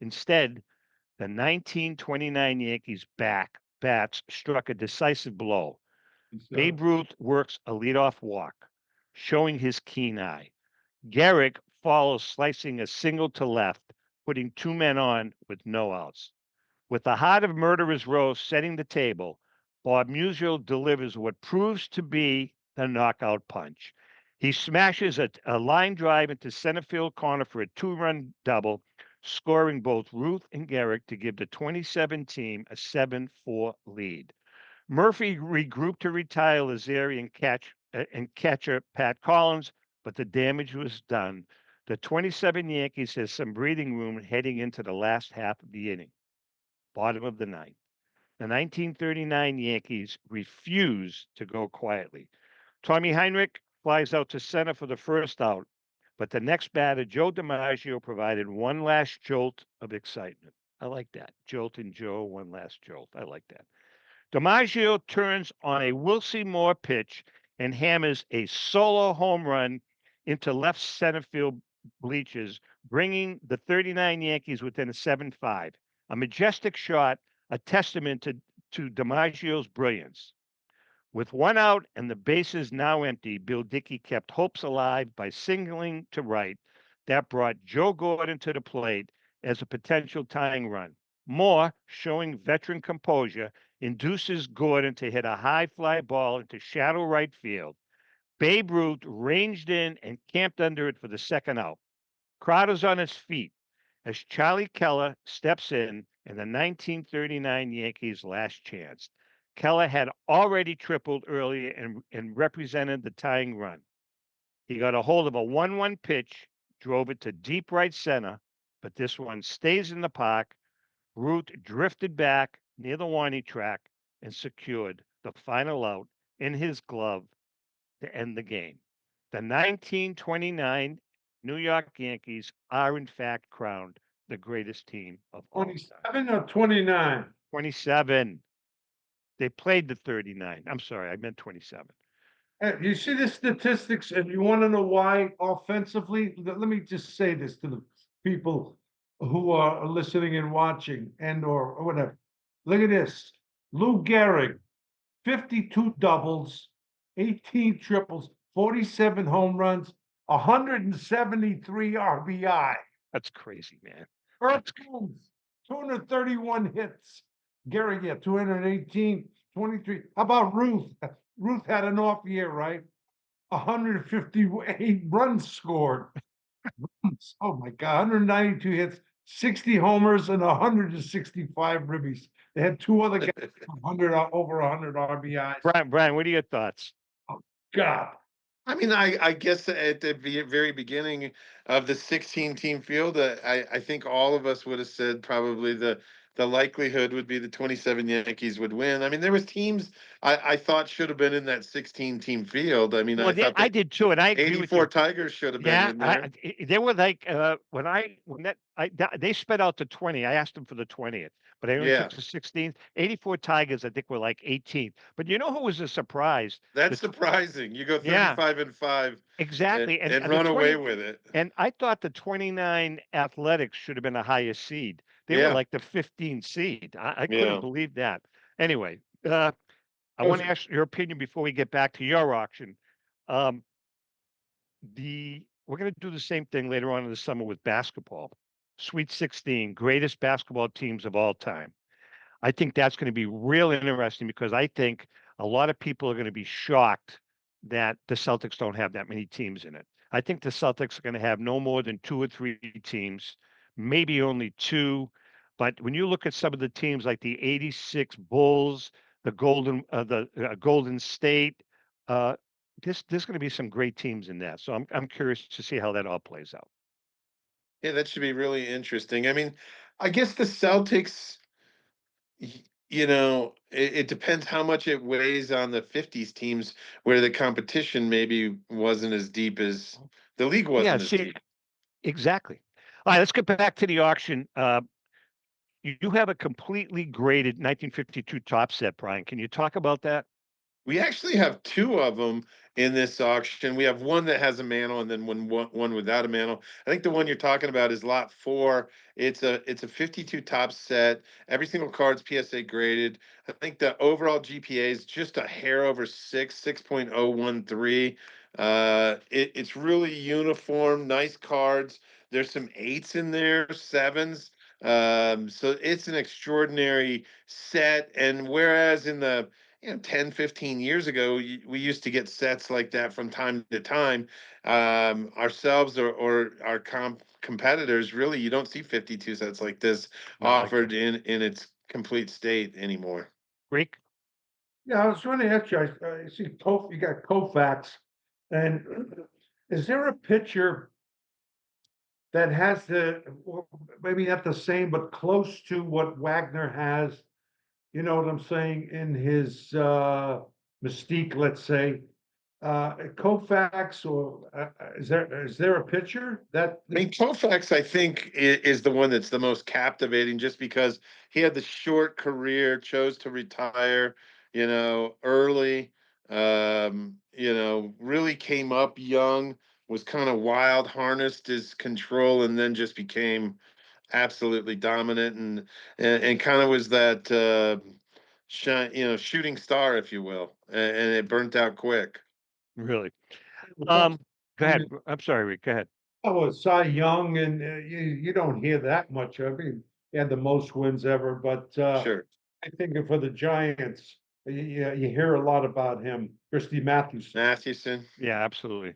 Instead, the 1929 Yankees bats struck a decisive blow. Babe Ruth works a leadoff walk, showing his keen eye. Gehrig follows, slicing a single to left, putting 2 men on with no outs. With the heart of Murderer's Row setting the table, Bob Musial delivers what proves to be the knockout punch. He smashes a line drive into center field corner for a 2-run double, scoring both Ruth and Gehrig to give the 27 team a 7-4 lead. Murphy regrouped to retire Lazzeri and catcher Pat Collins, but the damage was done. The 27 Yankees has some breathing room heading into the last half of the inning. Bottom of the 9th. The 1939 Yankees refuse to go quietly. Tommy Heinrich flies out to center for the first out, but the next batter, Joe DiMaggio, provided one last jolt of excitement. I like that. Jolt and Joe, one last jolt. I like that. DiMaggio turns on a Wilcie Moore pitch and hammers a solo home run into left center field bleachers, bringing the 39 Yankees within a 7-5. A majestic shot, a testament to DiMaggio's brilliance. With 1 out and the bases now empty, Bill Dickey kept hopes alive by singling to right. That brought Joe Gordon to the plate as a potential tying run. Moore, showing veteran composure, induces Gordon to hit a high fly ball into shallow right field. Babe Ruth ranged in and camped under it for the second out. Crowder's on his feet as Charlie Keller steps in the 1939 Yankees' last chance. Keller had already tripled earlier and represented the tying run. He got a hold of a 1-1 pitch, drove it to deep right center, but this one stays in the park. Ruth drifted back near the warning track and secured the final out in his glove to end the game. The 1929 New York Yankees are in fact crowned the greatest team of all time. 27 or 29? 27. They played the 39. I'm sorry, I meant 27. You see the statistics, and you want to know why offensively? Let me just say this to the people who are listening and watching and or whatever. Look at this. Lou Gehrig, 52 doubles, 18 triples, 47 home runs, 173 RBI. That's crazy, man. Earth Jones, 231 hits. Gehrig, yeah, 218, 23. How about Ruth? Ruth had an off year, right? 158 runs scored. Oh my God, 192 hits, 60 homers, and 165 ribbies. They had two other guys, 100 over 100 RBIs. Brian, what are your thoughts? God, I mean, I guess at the very beginning of the 16 team field, I think all of us would have said probably the likelihood would be the 27 Yankees would win. I mean, there was teams I thought should have been in that 16 team field. I mean, Well, I thought I the did too, and I agree with 84 you. Tigers should have been Yeah, in there. they were like they sped out to 20. I asked them for the 20th, but I only Yeah, took the 16th. 84 Tigers, I think, were like 18th. But you know who was a surprise? The that's tw- surprising. You go yeah, 35-5 exactly. and The run away 20 with it. and I thought the 29 Athletics should have been a higher seed. They were Yeah, like the 15 seed. I couldn't yeah. believe that. Anyway, I that was want to ask your opinion before we get back to your auction. Um, we're going to do the same thing later on in the summer with basketball. Sweet 16, greatest basketball teams of all time. I think that's going to be real interesting because I think a lot of people are going to be shocked that the Celtics don't have that many teams in it. I think the Celtics are going to have no more than two or three teams, maybe only two. But when you look at some of the teams like the '86 Bulls, the Golden State, uh, there's going to be some great teams in that. So I'm curious to see how that all plays out. Yeah, that should be really interesting. I mean, I guess the Celtics, it depends how much it weighs on the 50s teams where the competition maybe wasn't as deep as the league Yeah, wasn't as see, deep. exactly. All right, let's get back to the auction. You have a completely graded 1952 top set, Brian. Can you talk about that? We actually have two of them in this auction. We have one that has a mantle and then one without a mantle. I think the one you're talking about is lot 4. It's a 52 top set. Every single card's PSA graded. I think the overall GPA is just a hair over 6.013. It's really uniform, nice cards. There's some 8s in there, 7s. So it's an extraordinary set. And whereas in the 10, 15 years ago, we used to get sets like that from time to time. Ourselves or our competitors, really, you don't see 52 sets like this No, I offered in its complete state anymore. Greek. yeah. I was trying to ask you. I see you got Koufax, and is there a picture that has or maybe not the same, but close to what Wagner has? You know what I'm saying, in his mystique, let's say. Koufax, or is there a picture that I mean, Koufax, I think, is the one that's the most captivating just because he had the short career, chose to retire, early, really came up young, was kind of wild, harnessed his control, and then just became absolutely dominant and kind of was that shooting star, if you will, and it burnt out quick. Really? that's Go ahead. I'm sorry, Rick. Go ahead. oh, Cy Young, and you don't hear that much of him. He had the most wins ever, but Sure. I think for the Giants, you hear a lot about him. Christy Matthews. Mathewson. Yeah, absolutely.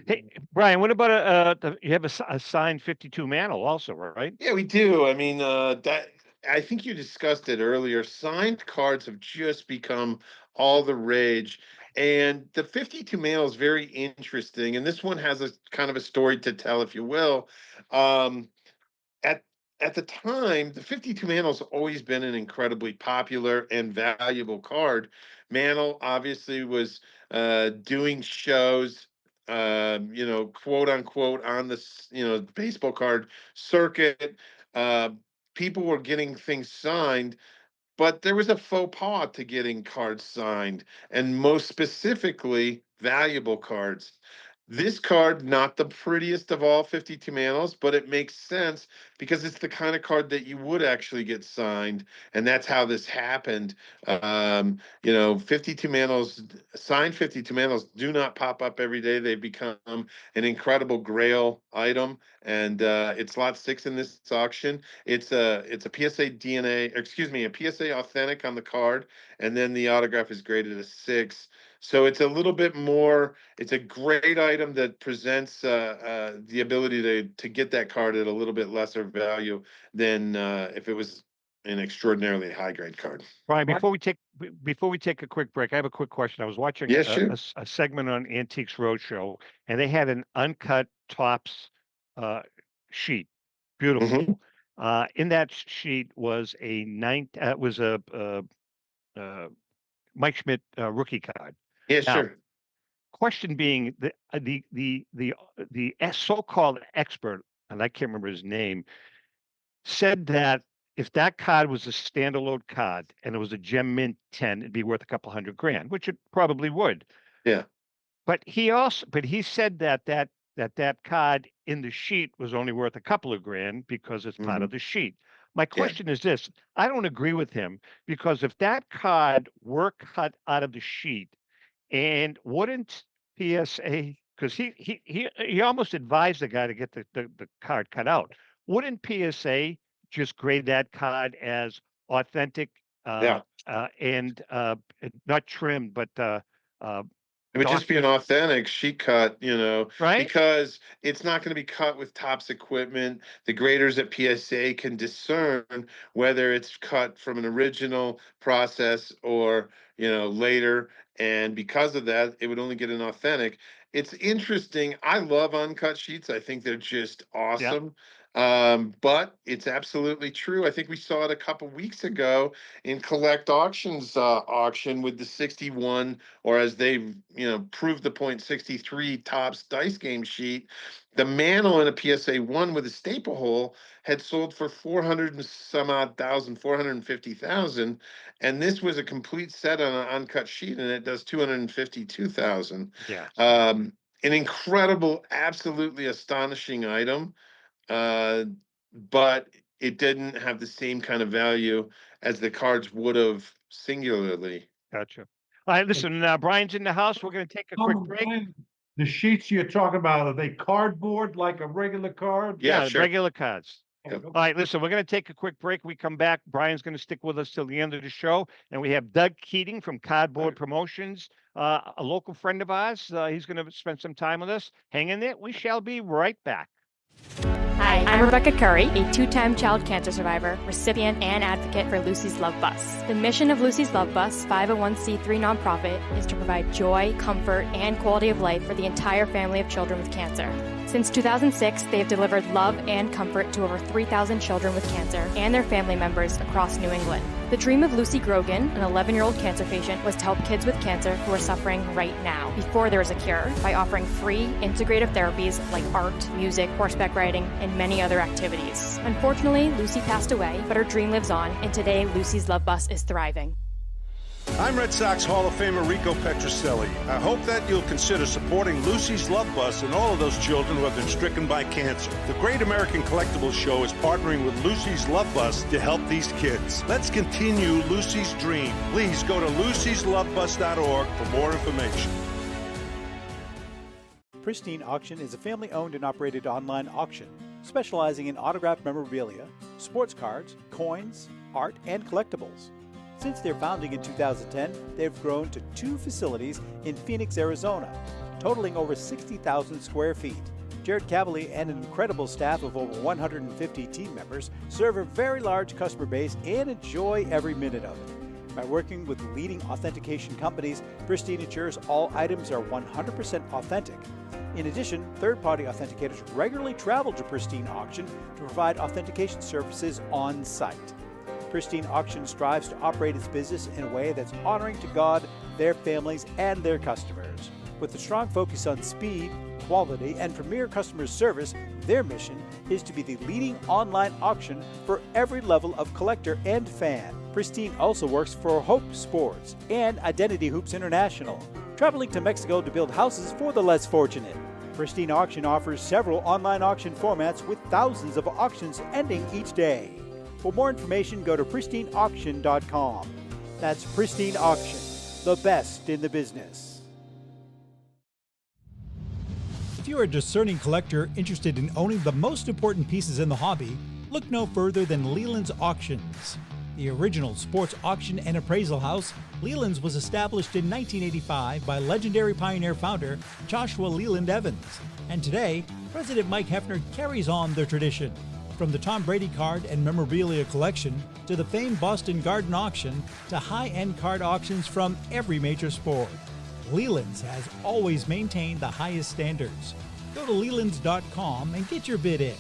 Hey, Brian, what about you have a signed 52 mantle also, right? Yeah, we do. I mean, that I think you discussed it earlier. Signed cards have just become all the rage. And the 52 mail is very interesting. And this one has a kind of a story to tell, if you will. Um, at at the time, the 52 Mantl's always been an incredibly popular and valuable card. Mantle obviously was doing shows, quote unquote, on the baseball card circuit. Uh, People were getting things signed, but there was a faux pas to getting cards signed, and most specifically, valuable cards. This card, not the prettiest of all 52 mantles, but it makes sense because it's the kind of card that you would actually get signed, and that's how this happened. 52 mantles, signed 52 mantles do not pop up every day. They become an incredible grail item, and it's lot 6 in this auction. It's a PSA DNA, excuse me, a PSA authentic on the card, and then the autograph is graded a 6. So it's a little bit more, it's a great item that presents the ability to get that card at a little bit lesser value than if it was an extraordinarily high grade card. Brian, before we take a quick break, I have a quick question. I was watching Yeah, sure. a segment on Antiques Roadshow, and they had an uncut tops sheet. Beautiful. In that sheet was a Mike Schmidt rookie card. Yeah, Now, sure. question being the so-called expert, and I can't remember his name, said that if that card was a standalone card and it was a gem mint 10, it'd be worth a couple $100,000, which it probably would. Yeah. But he said that card in the sheet was only worth a couple of grand because it's part of the sheet. My question is this: I don't agree with him, because if that card were cut out of the sheet, and wouldn't PSA, because he almost advised the guy to get the card cut out, wouldn't PSA just grade that card as authentic and not trimmed, but it would just be an authentic sheet cut, right? because it's not going to be cut with tops equipment. The graders at PSA can discern whether it's cut from an original process or, later. And because of that, it would only get an authentic. It's interesting. I love uncut sheets. I think they're just awesome. But it's absolutely true. I think we saw it a couple weeks ago in Collect Auctions auction with the 61, or as they've proved the point, 63 tops dice game sheet. The mantle in a PSA 1 with a staple hole had sold for 400 and some odd thousand, 450,000, and this was a complete set on an uncut sheet, and it does 252,000. Yeah. An incredible, absolutely astonishing item. But it didn't have the same kind of value as the cards would have singularly. Gotcha. All right, listen, Brian's in the house. We're going to take a quick break. The sheets you're talking about, are they cardboard like a regular card? Yeah, sure. Regular cards. Yep. All right, listen, we're going to take a quick break. We come back. Brian's going to stick with us till the end of the show. And we have Doug Keating from Cardboard Promotions, a local friend of ours. He's going to spend some time with us. Hang in there. We shall be right back. Hi, I'm Rebecca Curry, a two-time child cancer survivor, recipient, and advocate for Lucy's Love Bus. The mission of Lucy's Love Bus, 501c3 nonprofit, is to provide joy, comfort, and quality of life for the entire family of children with cancer. Since 2006, they have delivered love and comfort to over 3,000 children with cancer and their family members across New England. The dream of Lucy Grogan, an 11-year-old cancer patient, was to help kids with cancer who are suffering right now, before there is a cure, by offering free, integrative therapies like art, music, horseback riding, and many other activities. Unfortunately, Lucy passed away, but her dream lives on, and today Lucy's Love Bus is thriving. I'm Red Sox Hall of Famer Rico Petrocelli. I hope that you'll consider supporting Lucy's Love Bus and all of those children who have been stricken by cancer. The Great American Collectibles Show is partnering with Lucy's Love Bus to help these kids. Let's continue Lucy's dream. Please go to lucyslovebus.org for more information. Pristine Auction is a family-owned and operated online auction specializing in autographed memorabilia, sports cards, coins, art, and collectibles. Since their founding in 2010, they've grown to 2 facilities in Phoenix, Arizona, totaling over 60,000 square feet. Jared Cavalier and an incredible staff of over 150 team members serve a very large customer base and enjoy every minute of it. By working with leading authentication companies, Pristine ensures all items are 100% authentic. In addition, third-party authenticators regularly travel to Pristine Auction to provide authentication services on site. Pristine Auction strives to operate its business in a way that's honoring to God, their families, and their customers. With a strong focus on speed, quality, and premier customer service, their mission is to be the leading online auction for every level of collector and fan. Pristine also works for Hope Sports and Identity Hoops International, traveling to Mexico to build houses for the less fortunate. Pristine Auction offers several online auction formats with thousands of auctions ending each day. For more information, go to pristineauction.com. That's Pristine Auction, the best in the business. If you are a discerning collector interested in owning the most important pieces in the hobby, look no further than Leland's Auctions. The original sports auction and appraisal house, Leland's was established in 1985 by legendary Pioneer founder Joshua Leland Evans. And today, President Mike Hefner carries on the tradition. From the Tom Brady card and memorabilia collection to the famed Boston Garden auction to high-end card auctions from every major sport, Leland's has always maintained the highest standards. Go to Lelands.com and get your bid in.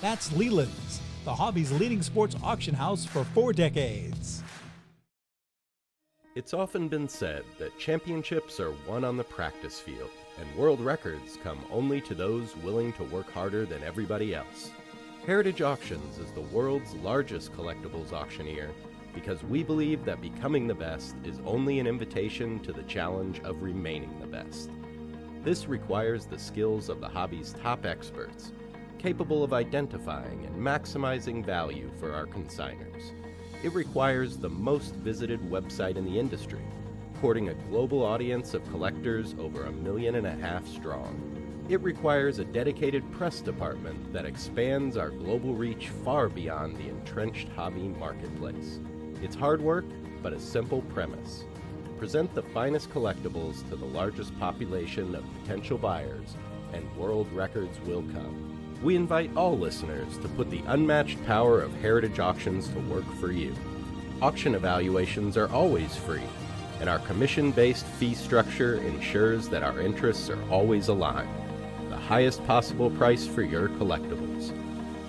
That's Leland's, the hobby's leading sports auction house for 4 decades. It's often been said that championships are won on the practice field, and world records come only to those willing to work harder than everybody else. Heritage Auctions is the world's largest collectibles auctioneer because we believe that becoming the best is only an invitation to the challenge of remaining the best. This requires the skills of the hobby's top experts, capable of identifying and maximizing value for our consigners. It requires the most visited website in the industry, courting a global audience of collectors over 1.5 million strong. It requires a dedicated press department that expands our global reach far beyond the entrenched hobby marketplace. It's hard work, but a simple premise. Present the finest collectibles to the largest population of potential buyers, and world records will come. We invite all listeners to put the unmatched power of Heritage Auctions to work for you. Auction evaluations are always free, and our commission-based fee structure ensures that our interests are always aligned. The highest possible price for your collectibles.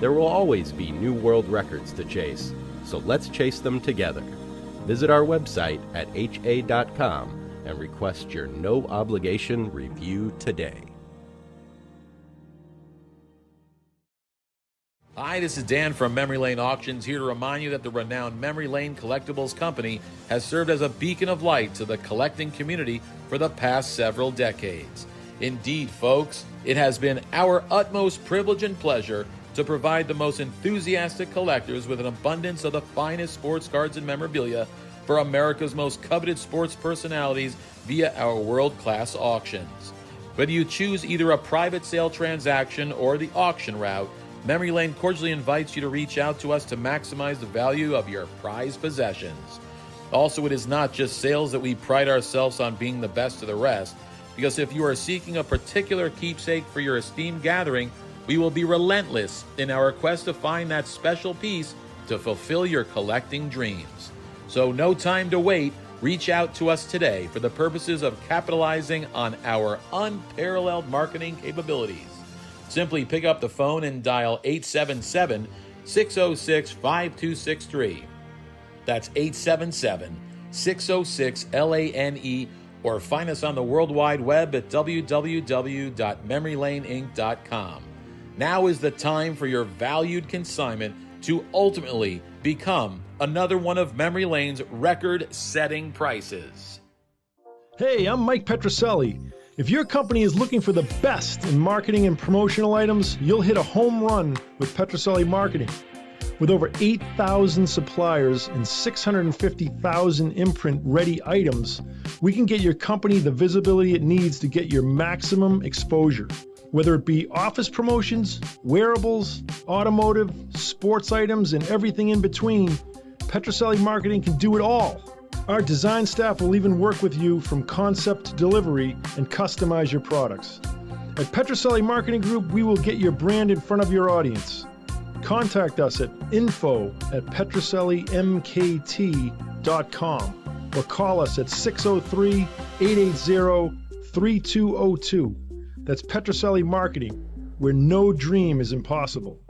There will always be new world records to chase, so let's chase them together. Visit our website at ha.com and request your no-obligation review today. Hi, this is Dan from Memory Lane Auctions, here to remind you that the renowned Memory Lane Collectibles Company has served as a beacon of light to the collecting community for the past several decades. Indeed, folks, it has been our utmost privilege and pleasure to provide the most enthusiastic collectors with an abundance of the finest sports cards and memorabilia for America's most coveted sports personalities via our world-class auctions. Whether you choose either a private sale transaction or the auction route, Memory Lane cordially invites you to reach out to us to maximize the value of your prized possessions. Also, it is not just sales that we pride ourselves on being the best of the rest, because if you are seeking a particular keepsake for your esteemed gathering, we will be relentless in our quest to find that special piece to fulfill your collecting dreams. So no time to wait. Reach out to us today for the purposes of capitalizing on our unparalleled marketing capabilities. Simply pick up the phone and dial 877-606-5263. That's 877-606-LANE, or find us on the World Wide Web at www.memorylaneinc.com. Now is the time for your valued consignment to ultimately become another one of Memory Lane's record-setting prices. Hey, I'm Mike Petroselli. If your company is looking for the best in marketing and promotional items, you'll hit a home run with Petroselli Marketing. With over 8,000 suppliers and 650,000 imprint-ready items, we can get your company the visibility it needs to get your maximum exposure. Whether it be office promotions, wearables, automotive, sports items, and everything in between, Petroselli Marketing can do it all. Our design staff will even work with you from concept to delivery and customize your products. At Petroselli Marketing Group, we will get your brand in front of your audience. Contact us at info@petrosellimkt.com or call us at 603-880-3202. That's Petroselli Marketing, where no dream is impossible.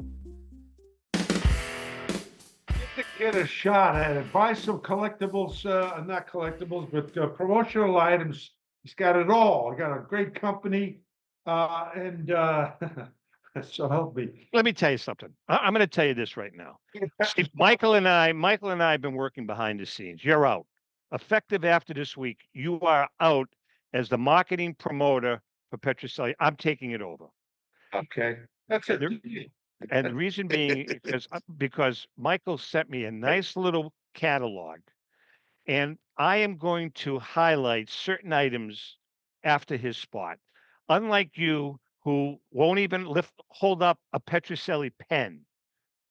Get a shot at it. Buy some collectibles, not collectibles, but promotional items. He's got it all. He got a great company, and so help me. Let me tell you something. I'm going to tell you this right now. See, Michael and I have been working behind the scenes. You're out. Effective after this week, you are out as the marketing promoter for Petroselli. I'm taking it over. Okay, that's it. And the reason being because Michael sent me a nice little catalog, and I am going to highlight certain items after his spot. Unlike you, who won't even hold up a Petroselli pen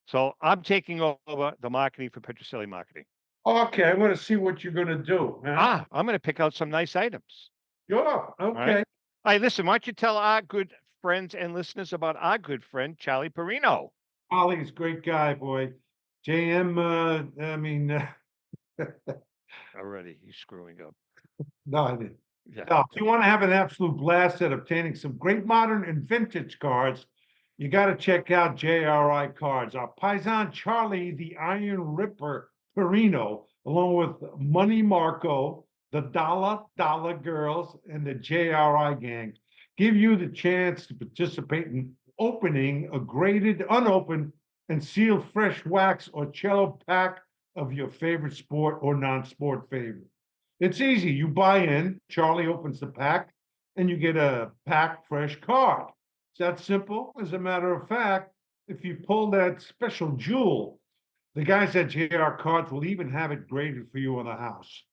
So I'm taking over the marketing for Petrocelli Marketing. Okay, I want to see what you're gonna do. Huh? I'm going to pick out some nice items. Sure, All right. okay. All right, listen, why don't you tell our good friends and listeners about our good friend, Charlie Perino? Ollie's a great guy, boy. JM, Already, he's screwing up. no, I didn't. Yeah. No, if you want to have an absolute blast at obtaining some great modern and vintage cards, you got to check out JRI Cards. Our Paisan Charlie, the Iron Ripper Perino, along with Money Marco, the Dollar Girls, and the JRI Gang, give you the chance to participate in opening a graded, unopened, and sealed fresh wax or cello pack of your favorite sport or non-sport favorite. It's easy. You buy in, Charlie opens the pack, and you get a packed fresh card. It's that simple. As a matter of fact, if you pull that special jewel, the guys at JR Cards will even have it graded for you on the house.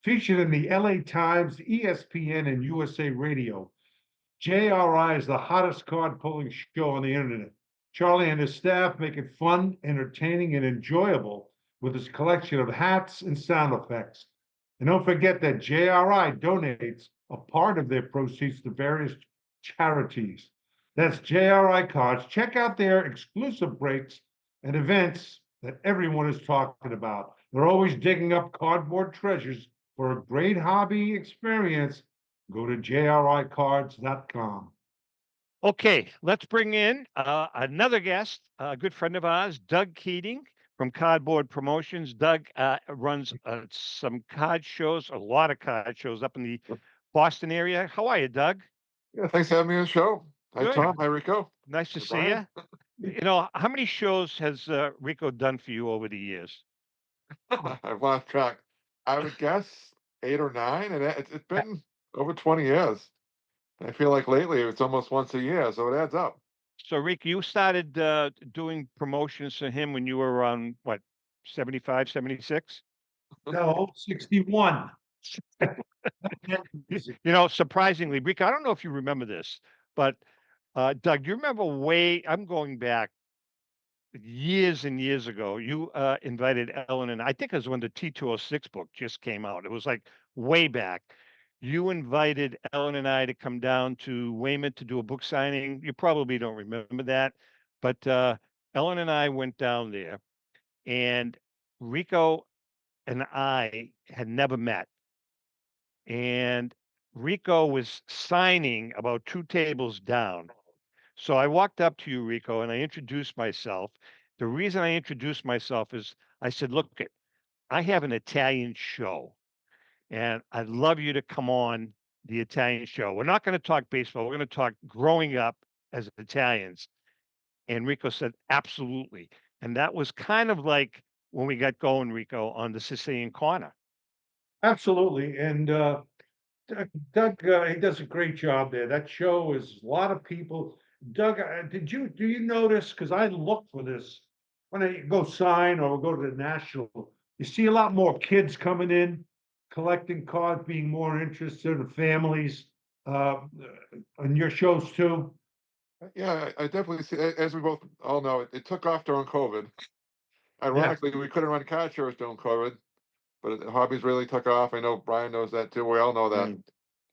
Featured in the LA Times, ESPN, and USA Radio, JRI is the hottest card pulling show on the internet. Charlie and his staff make it fun, entertaining, and enjoyable with his collection of hats and sound effects. And don't forget that JRI donates a part of their proceeds to various charities. That's JRI Cards. Check out their exclusive breaks and events that everyone is talking about. They're always digging up cardboard treasures for a great hobby experience. Go to jricards.com. Okay, let's bring in another guest, a good friend of ours, Doug Keating from Cardboard Promotions. Doug runs some card shows, a lot of card shows up in the Boston area. How are you, Doug? Yeah, thanks for having me on the show. Hi, Good. Tom. Hi, Rico. Nice to Hey, see you. Brian. You know, how many shows has Rico done for you over the years? I've lost track. I would guess 8 or 9, and it's been over 20 years. I feel like lately it's almost once a year, so it adds up. So, Rico, you started doing promotions for him when you were around, what, 75, 76? No, 61. You know, surprisingly, Rico, I don't know if you remember this, but Doug, you remember I'm going back years and years ago, you invited Ellen, and I think it was when the T206 book just came out. It was like way back. You invited Ellen and I to come down to Weymouth to do a book signing. You probably don't remember that, but Ellen and I went down there, and Rico and I had never met. And Rico was signing about 2 tables down. So I walked up to you, Rico, and I introduced myself. The reason I introduced myself is I said, look, I have an Italian show, and I'd love you to come on the Italian show. We're not going to talk baseball. We're going to talk growing up as Italians. And Rico said, absolutely. And that was kind of like when we got going, Rico, on the Sicilian Corner. Absolutely. And Doug, he does a great job there. That show is a lot of people. Doug, do you notice? Because I look for this when I go sign or go to the national. You see a lot more kids coming in, collecting cards, being more interested in families. On your shows too. Yeah, I definitely see. As we both all know, it took off during COVID. Ironically, we couldn't run card shows during COVID, but the hobbies really took off. I know Brian knows that too. We all know that,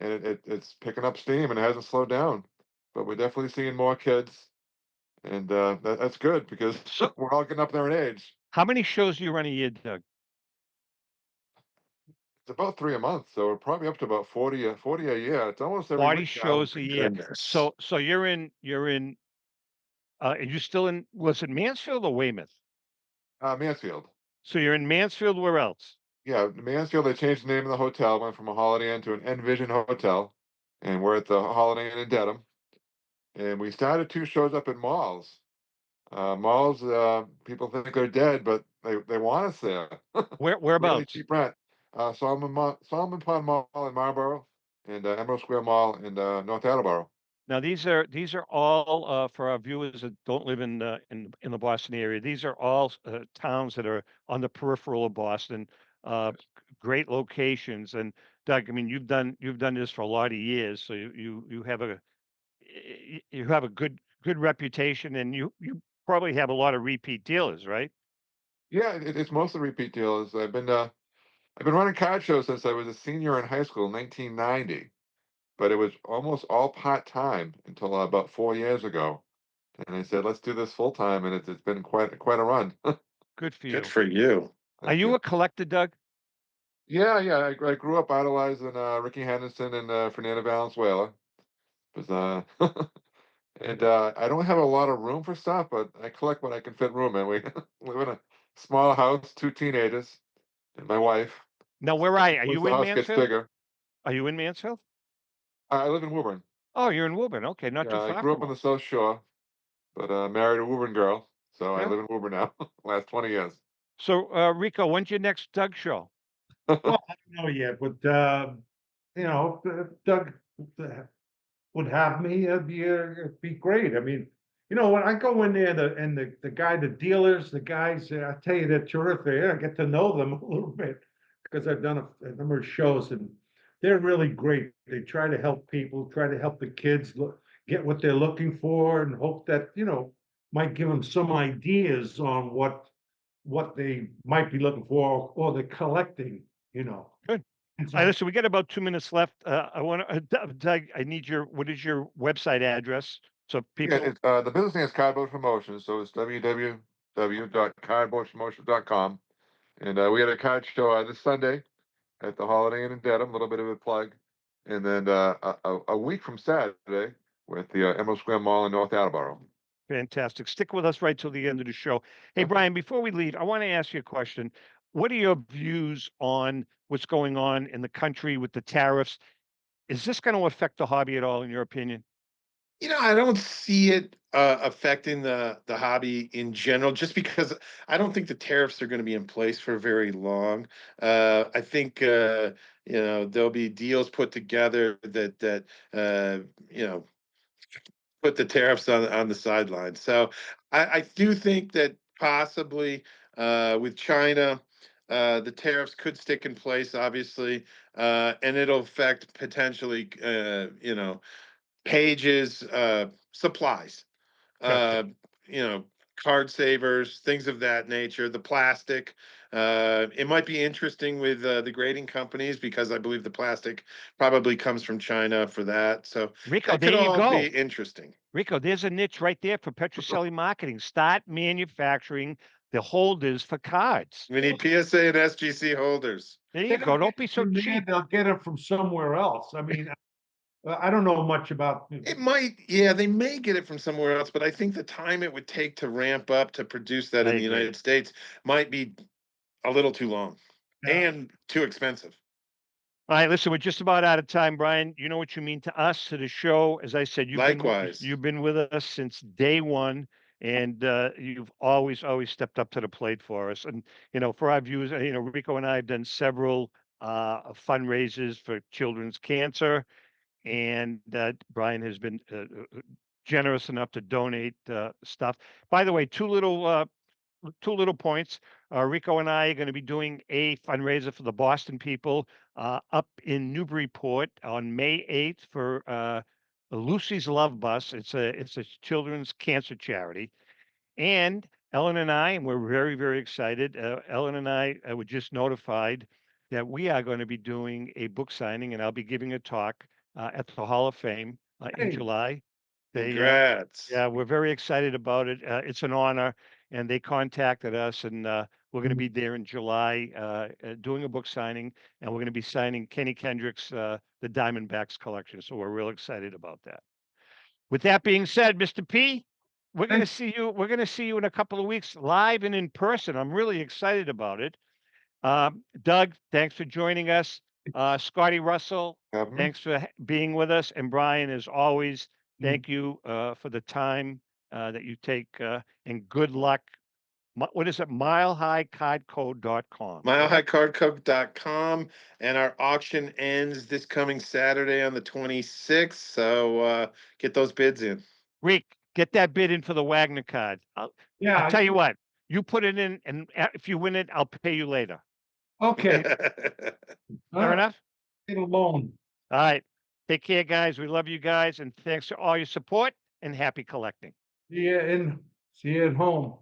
and it's picking up steam and it hasn't slowed down. But we're definitely seeing more kids, and that's good because we're all getting up there in age. How many shows do you run a year, Doug? It's about 3 a month, so we're probably up to about 40 a year. It's almost every 40 week now. shows a year. So you're in are you still in, was it Mansfield or Weymouth? Mansfield. So you're in Mansfield, where else? Yeah, Mansfield, they changed the name of the hotel, went from a Holiday Inn to an Envision Hotel, and we're at the Holiday Inn in Dedham. And we started 2 shows up in malls. Malls, people think they're dead, but they want us there. Really Whereabouts? cheap rent. Solomon Pond Mall in Marlborough and Emerald Square Mall in North Attleboro. Now these are all for our viewers that don't live in the Boston area. These are all towns that are on the peripheral of Boston. Great locations. And Doug, I mean, you've done this for a lot of years, so you have a good reputation, and you probably have a lot of repeat dealers, right? Yeah, it's mostly repeat dealers. I've been running card shows since I was a senior in high school, 1990. But it was almost all part-time until about 4 years ago. And I said, let's do this full-time, and it's been quite a run. Good for you. Good for you. Are you a collector, Doug? Yeah, yeah. I grew up idolizing Ricky Henderson and Fernando Valenzuela. Because and I don't have a lot of room for stuff, but I collect what I can fit room in. We live in a small house, 2 teenagers, and my wife. Now, where are you? Are Once you the in house gets Mansfield? bigger. Are you in Mansfield? I live in Woburn. Oh, you're in Woburn. Okay, not too Yeah, I far grew up from on the us. South Shore, but married a Woburn girl, so I Yeah. live in Woburn now. Last 20 years. So, Rico, when's your next Doug show? Well, I don't know yet, but you know, if Doug would have me, it'd be great. I mean, you know, when I go in there, the dealers, the guys, I tell you, they're terrific. I get to know them a little bit because I've done a number of shows, and they're really great. They try to help people, try to help the kids get what they're looking for, and hope that, you know, might give them some ideas on what they might be looking for, or they're collecting, you know. Good. And All right, so, listen, we got about 2 minutes left. I want to, Doug, I need what is your website address? So Yeah, people, it's the business name is Cardboard Promotions, so it's www.cardboardpromotions.com. And we had a card show this Sunday at the Holiday Inn in Dedham, a little bit of a plug. And then a week from Saturday with the Emerald Square Mall in North Attleboro. fantastic. Stick with us right till the end of the show. Hey, Brian, before we leave, I want to ask you a question. What are your views on what's going on in the country with the tariffs? Is this going to affect the hobby at all, in your opinion? I don't see it affecting the hobby in general, just because I don't think the tariffs are going to be in place for very long. I think there'll be deals put together that put the tariffs on the sideline. So I do think that possibly with China, the tariffs could stick in place, obviously, and it'll affect potentially, pages, supplies, uh, you know, card savers, things of that nature, the plastic. It might be interesting with the grading companies because I believe the plastic probably comes from China for that. So Rico, that there could you all be go. interesting. Rico, there's a niche right there for Petrocelli marketing. Start manufacturing the holders for cards. We need PSA and SGC holders. There you they're go. gonna Don't get be it so from there, cheap. they'll get it from somewhere else. I mean, I don't know much about. It might, yeah, they may get it from somewhere else, but I think the time it would take to ramp up to produce that I in the agree. United States might be a little too long and too expensive. All right, listen, we're just about out of time, Brian. You know what you mean to us, to the show. As I said, Likewise. you've been with us since day one, and you've always stepped up to the plate for us. And for our viewers, Rico and I have done several fundraisers for children's cancer, and Brian has been generous enough to donate stuff. By the way, two little points. Rico and I are going to be doing a fundraiser for the Boston people up in Newburyport on May 8th for Lucy's Love Bus. It's a children's cancer charity. And Ellen and I, and we're very, very excited. Ellen and I were just notified that we are going to be doing a book signing, and I'll be giving a talk at the Hall of Fame in Hey. July. Congrats. Yeah, we're very excited about it. It's an honor, and they contacted us, and we're going to be there in July doing a book signing, and we're going to be signing Kenny Kendrick's The Diamondbacks collection. So we're real excited about that. With that being said, Mr. P, we're going to see you. We're going to see you in a couple of weeks, live and in person. I'm really excited about it. Doug, thanks for joining us. Scotty Russell, thanks for being with us. And Brian, as always, thank you for the time that you take, and good luck. What is it? MileHighCardCode.com. MileHighCardCode.com, and our auction ends this coming Saturday on the 26th. So get those bids in. Rick, get that bid in for the Wagner card. I'll tell you what, you put it in, and if you win it, I'll pay you later. Okay. Fair enough? Get alone. All right. Take care, guys. We love you guys, and thanks for all your support, and happy collecting. Yeah, and See you at home.